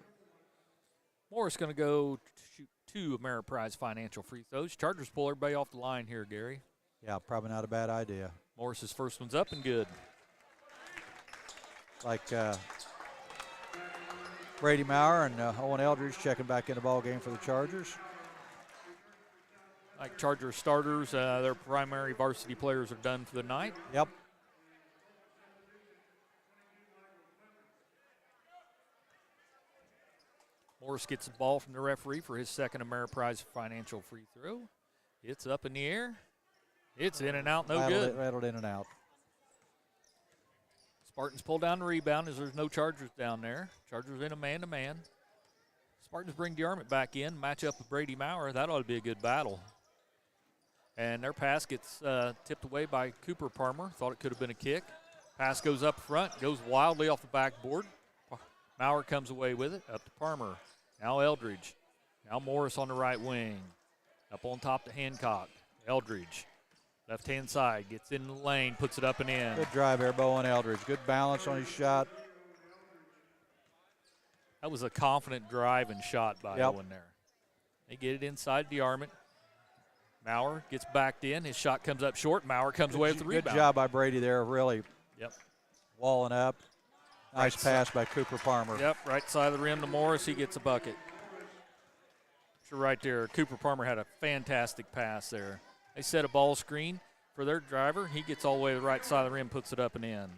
Morris going to go shoot two Ameriprise financial free throws. Chargers pull everybody off the line here, Gary. Yeah, probably not a bad idea. Morris's first one's up and good. Like Brady Maurer and Owen Eldridge checking back in the ball game for the Chargers. Like Charger starters, their primary varsity players are done for the night. Yep. Morris gets the ball from the referee for his second Ameriprise financial free throw. It's up in the air. It's in and out, no good. Rattled in and out. Spartans pull down the rebound as there's no Chargers down there. Chargers in a man-to-man. Spartans bring DeArmond back in, match up with Brady Maurer. That ought to be a good battle. And their pass gets tipped away by Cooper Palmer. Thought it could have been a kick. Pass goes up front, goes wildly off the backboard. Maurer comes away with it, up to Palmer. Now Eldridge. Now Morris on the right wing. Up on top to Hancock. Eldridge. Left-hand side, gets in the lane, puts it up and in. Good drive there, Bowen Eldridge. Good balance on his shot. That was a confident drive and shot by Owen there. They get it inside DeArmond. Maurer gets backed in. His shot comes up short. Maurer comes away with the rebound. Good job by Brady there, really walling up. Nice pass by Cooper Palmer. Yep, right side of the rim to Morris. He gets a bucket. So right there, Cooper Palmer had a fantastic pass there. They set a ball screen for their driver. He gets all the way to the right side of the rim, puts it up and in.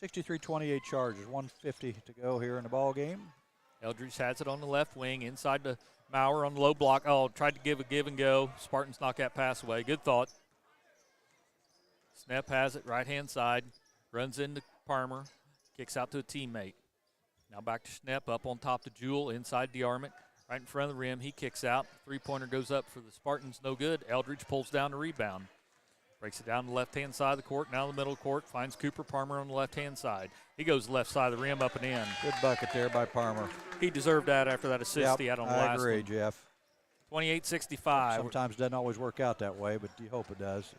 63-28 Chargers, 1:50 to go here in the ball game. Eldridge has it on the left wing, inside to Maurer on the low block. Oh, tried to give a give and go. Spartans knock that pass away. Good thought. Snep has it, right-hand side. Runs into Palmer. Kicks out to a teammate. Now back to Snep, up on top to Jewell, inside DeArmond. Right in front of the rim, he kicks out. Three-pointer goes up for the Spartans, no good. Eldridge pulls down the rebound. Breaks it down to the left-hand side of the court, now the middle of the court. Finds Cooper Palmer on the left-hand side. He goes left side of the rim, up and in. Good bucket there by Palmer. He deserved that after that assist he had on the last one. I agree, Jeff. 28-65. Sometimes it doesn't always work out that way, but you hope it does.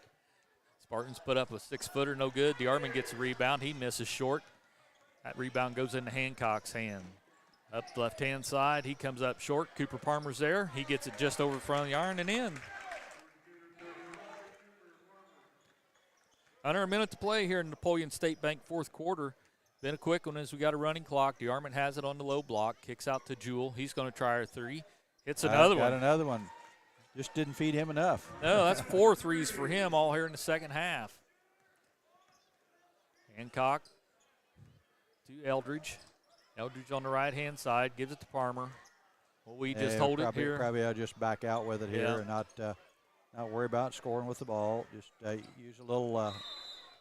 Spartans put up a six-footer, no good. DeArmond gets a rebound. He misses short. That rebound goes into Hancock's hand. Up the left-hand side, he comes up short. Cooper Palmer's there. He gets it just over the front of the iron and in. Under a minute to play here in Napoleon State Bank fourth quarter. Been a quick one as we got a running clock. DeArmond has it on the low block. Kicks out to Jewell. He's going to try a three. Hits another one. Got another one. Just didn't feed him enough. No, that's 4 threes for him all here in the second half. Hancock to Eldridge. Eldridge on the right-hand side, gives it to Palmer. Well, we just hold it here. Probably I'll just back out with it here and not worry about scoring with the ball. Just use a little.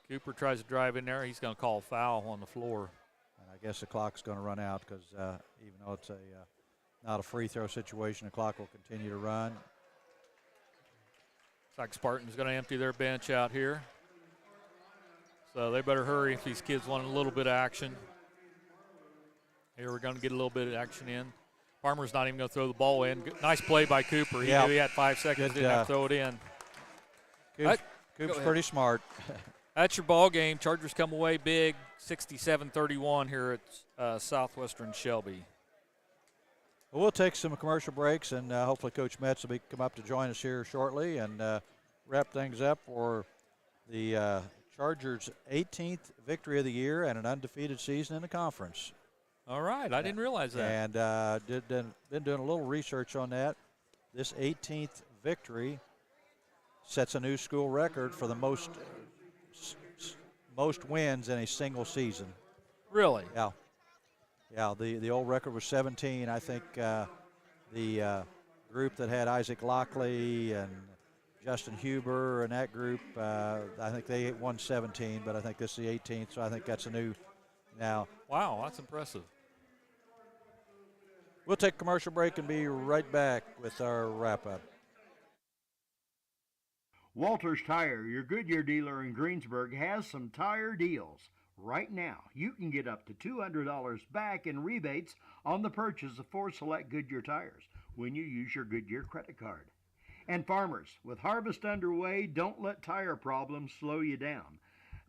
Cooper tries to drive in there. He's going to call a foul on the floor. And I guess the clock's going to run out because even though it's not a free throw situation, the clock will continue to run. Looks like Spartan's going to empty their bench out here. So they better hurry if these kids want a little bit of action. Here we're going to get a little bit of action in. Farmer's not even going to throw the ball in. Nice play by Cooper. He knew he had 5 seconds, didn't have to throw it in. Coop's pretty smart. That's your ball game. Chargers come away big, 67-31 here at Southwestern Shelby. Well, we'll take some commercial breaks, and hopefully Coach Metz will come up to join us here shortly and wrap things up for the Chargers' 18th victory of the year and an undefeated season in the conference. All right, I didn't realize that. And been doing a little research on that. This 18th victory sets a new school record for the most wins in a single season. Really? Yeah. Yeah, the old record was 17. I think the group that had Isaac Lockley and Justin Huber and that group, I think they won 17, but I think this is the 18th, so I think that's a new now. Wow, that's impressive. We'll take a commercial break and be right back with our wrap-up. Walters Tire, your Goodyear dealer in Greensburg, has some tire deals. Right now, you can get up to $200 back in rebates on the purchase of 4 select Goodyear tires when you use your Goodyear credit card. And farmers, with harvest underway, don't let tire problems slow you down.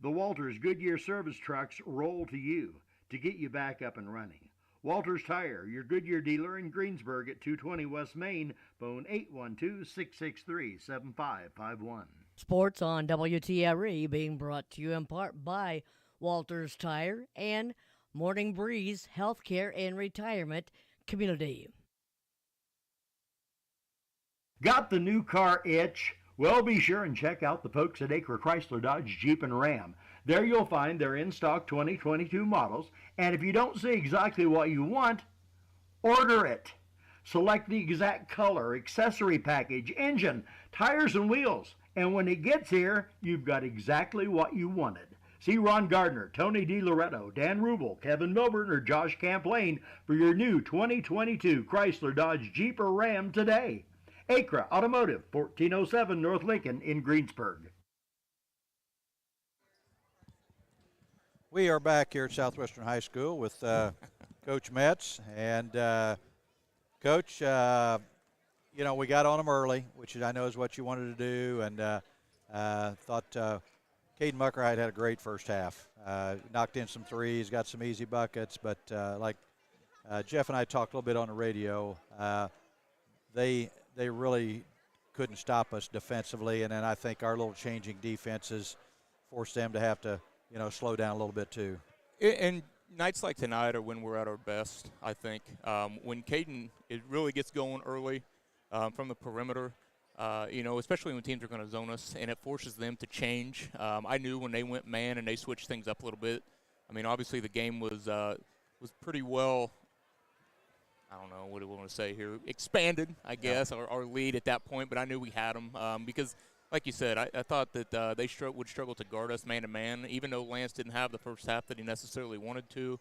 The Walters Goodyear service trucks roll to you to get you back up and running. Walters Tire, your Goodyear dealer in Greensburg at 220 West Main, phone 812-663-7551. Sports on WTRE being brought to you in part by Walters Tire and Morning Breeze Healthcare and Retirement Community. Got the new car itch? Well, be sure and check out the folks at Acre Chrysler Dodge Jeep and Ram. There you'll find their in-stock 2022 models, and if you don't see exactly what you want, order it. Select the exact color, accessory package, engine, tires, and wheels, and when it gets here, you've got exactly what you wanted. See Ron Gardner, Tony DiLoretto, Dan Rubel, Kevin Milburn, or Josh Camplain for your new 2022 Chrysler Dodge Jeep or Ram today. Acra Automotive, 1407 North Lincoln in Greensburg. We are back here at Southwestern High School with Coach Metz. And, Coach, you know, we got on them early, which I know is what you wanted to do, and thought Caden Muckerhide had a great first half. Knocked in some threes, got some easy buckets, but like Jeff and I talked a little bit on the radio, they really couldn't stop us defensively, and then I think our little changing defenses forced them to have to, you know, slow down a little bit too. And nights like tonight are when we're at our best, I think. When Caden, it really gets going early from the perimeter, you know, especially when teams are going to zone us, and it forces them to change. I knew when they went man and they switched things up a little bit. I mean, obviously the game was pretty well, I don't know, what do we want to say here, expanded, I guess, our lead at that point, but I knew we had them because, like you said, I thought that they would struggle to guard us man-to-man, even though Lance didn't have the first half that he necessarily wanted to.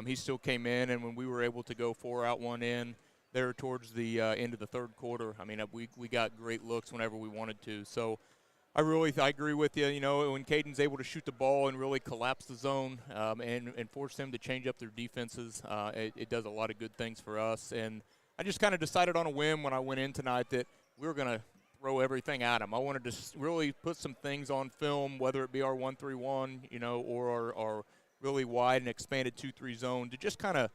He still came in, and when we were able to go 4 out, 1 in there towards the end of the third quarter, I mean, we got great looks whenever we wanted to. So I agree with you. You know, when Caden's able to shoot the ball and really collapse the zone and force them to change up their defenses, it does a lot of good things for us. And I just kind of decided on a whim when I went in tonight that we were going to throw everything at them. I wanted to really put some things on film, whether it be our 1-3-1, you know, or our really wide and expanded 2-3 zone, to just kind of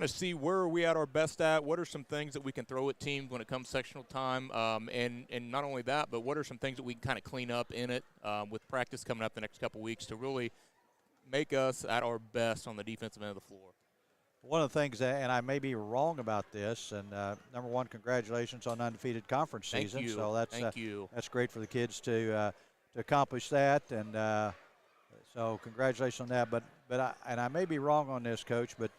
see where are we at our best at, what are some things that we can throw at teams when it comes sectional time, and not only that, but what are some things that we can kind of clean up in it with practice coming up the next couple weeks to really make us at our best on the defensive end of the floor. One of the things, and I may be wrong about this, and number one, congratulations on undefeated conference season. Thank you. So that's Thank you. That's great for the kids to accomplish that, and so congratulations on that. But I may be wrong on this, Coach, but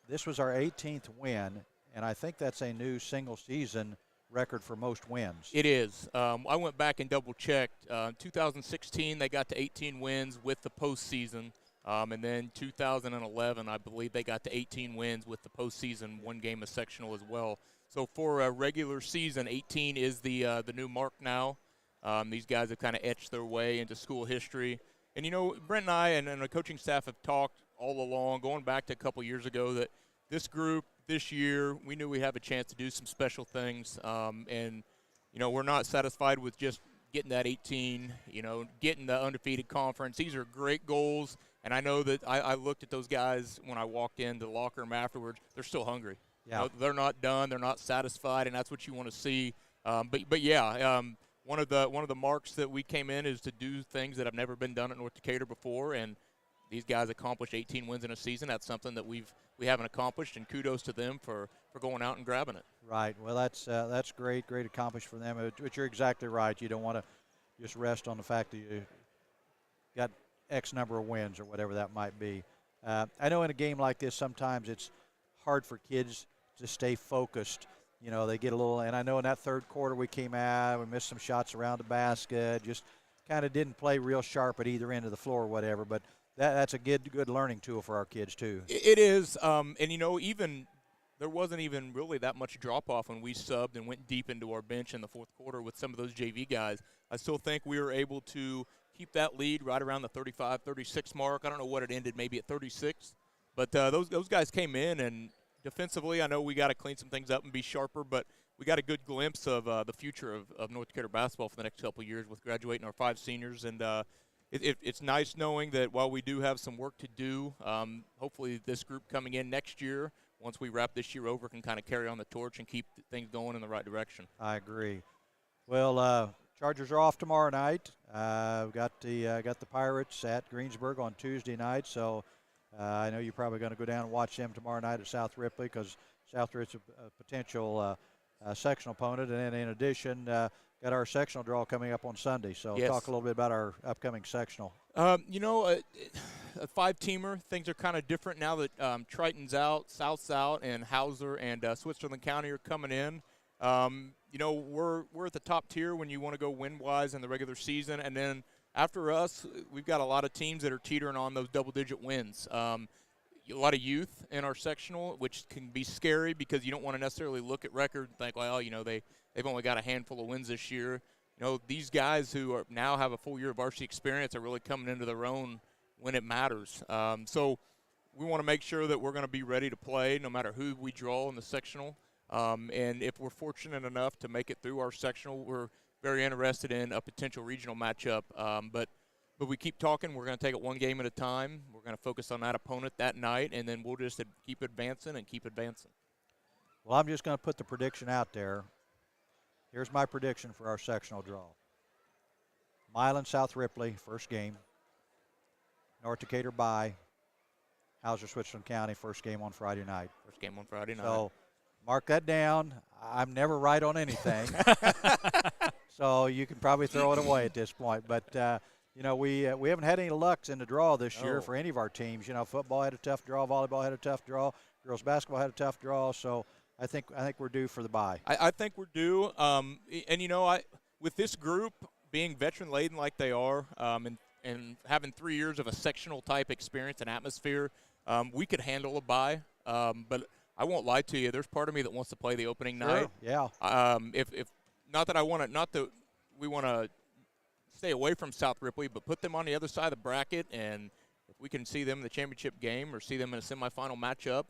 this was our 18th win, and I think that's a new single-season record for most wins. It is. I went back and double-checked. 2016, they got to 18 wins with the postseason. And then 2011, I believe they got to 18 wins with the postseason, 1 game of sectional as well. So for a regular season, 18 is the new mark now. These guys have kind of etched their way into school history. And, you know, Brent and I and the coaching staff have talked all along, going back to a couple years ago, that this group this year, we knew we'd have a chance to do some special things. And, you know, we're not satisfied with just getting that 18, you know, getting the undefeated conference. These are great goals. And I know that I looked at those guys when I walked into the locker room afterwards. They're still hungry. Yeah. You know, they're not done. They're not satisfied, and that's what you want to see. But yeah, one of the marks that we came in is to do things that have never been done at North Decatur before, and these guys accomplished 18 wins in a season. That's something that we haven't accomplished, and kudos to them for going out and grabbing it. Right. Well, that's great accomplishment for them. But you're exactly right. You don't want to just rest on the fact that you got X number of wins or whatever that might be. I know in a game like this sometimes it's hard for kids to stay focused. You know, they get a little, and I know in that third quarter we came out, we missed some shots around the basket, just kind of didn't play real sharp at either end of the floor or whatever, but that's a good learning tool for our kids too. It is, and you know, even there wasn't even really that much drop-off when we subbed and went deep into our bench in the fourth quarter with some of those JV guys. I still think we were able to keep that lead right around the 35, 36 mark. I don't know what it ended, maybe at 36. But those guys came in, and defensively, I know we got to clean some things up and be sharper, but we got a good glimpse of the future of North Decatur basketball for the next couple of years with graduating our 5 seniors. And it's nice knowing that while we do have some work to do, hopefully this group coming in next year, once we wrap this year over, can kind of carry on the torch and keep things going in the right direction. I agree. Well, Chargers are off tomorrow night. We've got the Pirates at Greensburg on Tuesday night, so I know you're probably going to go down and watch them tomorrow night at South Ripley because South Ripley's a potential sectional opponent. And then in addition, got our sectional draw coming up on Sunday. So Yes. talk a little bit about our upcoming sectional. A 5-teamer, things are kind of different now that Triton's out, South's out, and Hauser and Switzerland County are coming in. We're at the top tier when you want to go win-wise in the regular season, and then after us, we've got a lot of teams that are teetering on those double-digit wins. A lot of youth in our sectional, which can be scary because you don't want to necessarily look at record and think, well, they've only got a handful of wins this year. These guys who now have a full year of varsity experience are really coming into their own when it matters. So we want to make sure that we're going to be ready to play no matter who we draw in the sectional. And if we're fortunate enough to make it through our sectional, we're very interested in a potential regional matchup. But we keep talking. We're going to take it one game at a time. We're going to focus on that opponent that night, and then we'll just keep advancing and keep advancing. Well, I'm just going to put the prediction out there. Here's my prediction for our sectional draw. Milan, South Ripley, first game. North Decatur bye. Hauser, Switzerland County, first game on Friday night. First game on Friday night. So mark that down. I'm never right on anything. So you can probably throw it away at this point. But, we haven't had any lucks in the draw this year for any of our teams. Football had a tough draw. Volleyball had a tough draw. Girls basketball had a tough draw. So I think we're due for the bye. I think we're due. With this group being veteran-laden like they are and having 3 years of a sectional-type experience and atmosphere, we could handle a bye. But I won't lie to you. There's part of me that wants to play the opening night. Yeah. If not that we want to stay away from South Ripley, but put them on the other side of the bracket, and if we can see them in the championship game or see them in a semifinal matchup.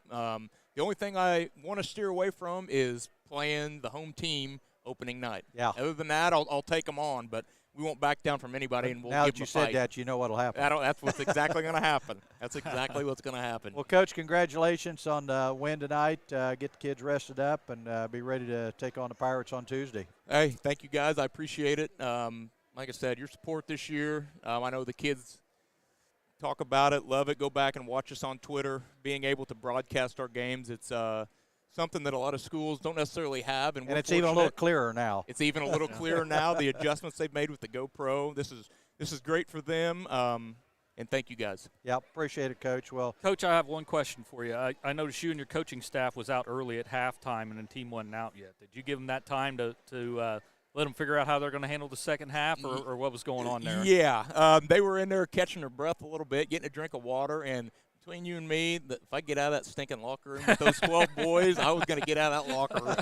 The only thing I want to steer away from is playing the home team opening night. Yeah. Other than that, I'll take them on, but we won't back down from anybody, and we'll now give that you them a fight. said that, you know what'll happen. That's what's exactly going to happen. That's exactly what's going to happen. Well, Coach, congratulations on the win tonight. Get the kids rested up and be ready to take on the Pirates on Tuesday. Hey, thank you, guys. I appreciate it. Like I said, your support this year. I know the kids talk about it, love it. Go back and watch us on Twitter. Being able to broadcast our games, it's something that a lot of schools don't necessarily have. And it's even a little clearer now. It's even a little clearer now, the adjustments they've made with the GoPro. This is great for them, and thank you, guys. Yep, appreciate it, Coach. Well, Coach, I have one question for you. I noticed you and your coaching staff was out early at halftime, and the team wasn't out yet. Did you give them that time to let them figure out how they're going to handle the second half, or what was going on there? Yeah, they were in there catching their breath a little bit, getting a drink of water, and between you and me, if I get out of that stinking locker room with those 12 boys, I was going to get out of that locker room.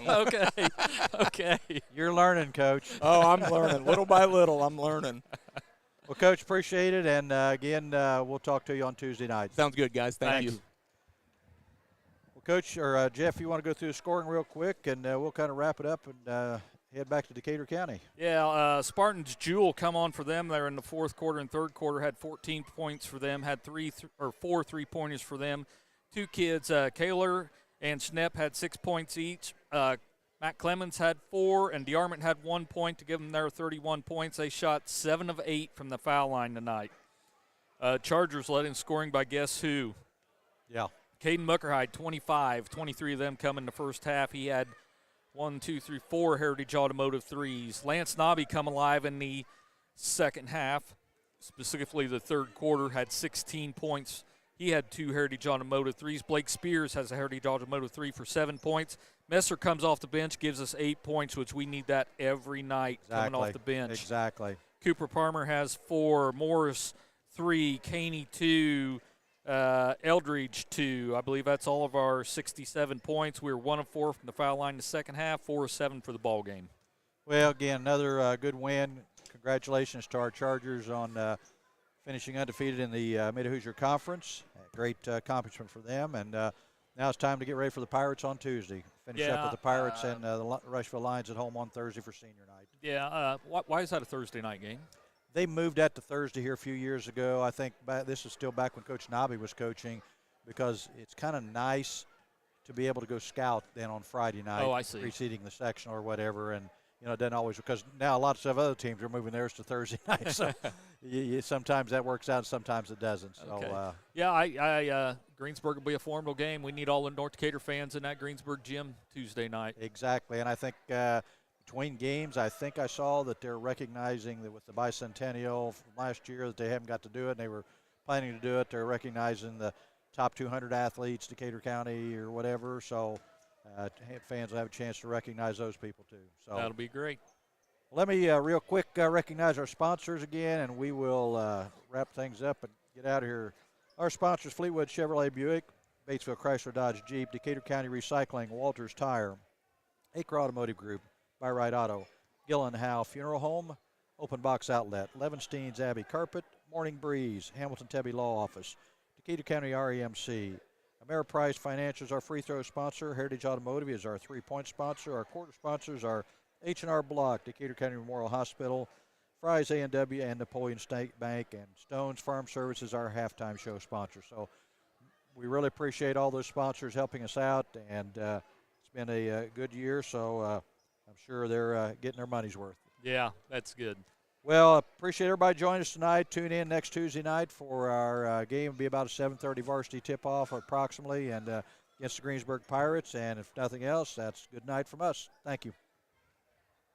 Okay. You're learning, Coach. Oh, I'm learning. Little by little, I'm learning. Well, Coach, appreciate it, and again, we'll talk to you on Tuesday night. Sounds good, guys. Thank you. Well, Coach, or Jeff, you want to go through the scoring real quick, and we'll kind of wrap it up and head back to Decatur County. Yeah, Spartans Jewel come on for them. They're in the fourth quarter and third quarter, had 14 points for them, had 4 3-pointers for them. Two kids, Kaler and Schnepp, had 6 points each. Matt Clemens had 4, and DeArmond had 1 point to give them their 31 points. They shot 7 of 8 from the foul line tonight. Chargers led in scoring by guess who? Yeah. Caden Muckerhide, 25, 23 of them come in the first half. He had 4 Heritage Automotive threes. Lance Nobby come alive in the second half, specifically the third quarter, had 16 points. He had 2 Heritage Automotive threes. Blake Spears has a Heritage Automotive 3 for 7 points. Messer comes off the bench, gives us 8 points, which we need that every night coming off the bench. Exactly. Cooper Palmer has 4, Morris 3, Caney 2, Eldridge 2. I believe that's all of our 67 points. We were 1 of 4 from the foul line in the second half, 4 of 7 for the ball game. Well, again, another good win. Congratulations to our Chargers on finishing undefeated in the Mid-Hoosier Conference. Great accomplishment for them. And now it's time to get ready for the Pirates on Tuesday. Finish up with the Pirates and the Rushville Lions at home on Thursday for senior night. Yeah, why is that a Thursday night game? They moved that to Thursday here a few years ago. I think this is still back when Coach Nobby was coaching, because it's kind of nice to be able to go scout then on Friday night, Oh, I see. preceding the sectional or whatever, and it doesn't always, because now a lot of other teams are moving theirs to Thursday night. So sometimes that works out, sometimes it doesn't. So okay. Greensburg will be a formidable game. We need all the North Decatur fans in that Greensburg gym Tuesday night. Exactly, and I think between games, I think I saw that they're recognizing that with the bicentennial from last year that they haven't got to do it, and they were planning to do it. They're recognizing the top 200 athletes, Decatur County or whatever. So fans will have a chance to recognize those people too. So that'll be great. Let me real quick recognize our sponsors again, and we will wrap things up and get out of here. Our sponsors: Fleetwood Chevrolet Buick, Batesville Chrysler Dodge Jeep, Decatur County Recycling, Walters Tire, Acre Automotive Group, By Right Auto, Gillen Howe Funeral Home, Open Box Outlet, Levenstein's Abbey Carpet, Morning Breeze, Hamilton Tebby Law Office, Decatur County REMC, Ameriprise Financial is our free throw sponsor. Heritage Automotive is our 3-point sponsor. Our quarter sponsors are H&R Block, Decatur County Memorial Hospital, Fry's A&W, and Napoleon State Bank, and Stone's Farm Services, our halftime show sponsor. So we really appreciate all those sponsors helping us out, and it's been a good year, so I'm sure they're getting their money's worth. Yeah, that's good. Well, appreciate everybody joining us tonight. Tune in next Tuesday night for our game. It'll be about a 7:30 varsity tip-off approximately, and against the Greensburg Pirates. And if nothing else, that's good night from us. Thank you.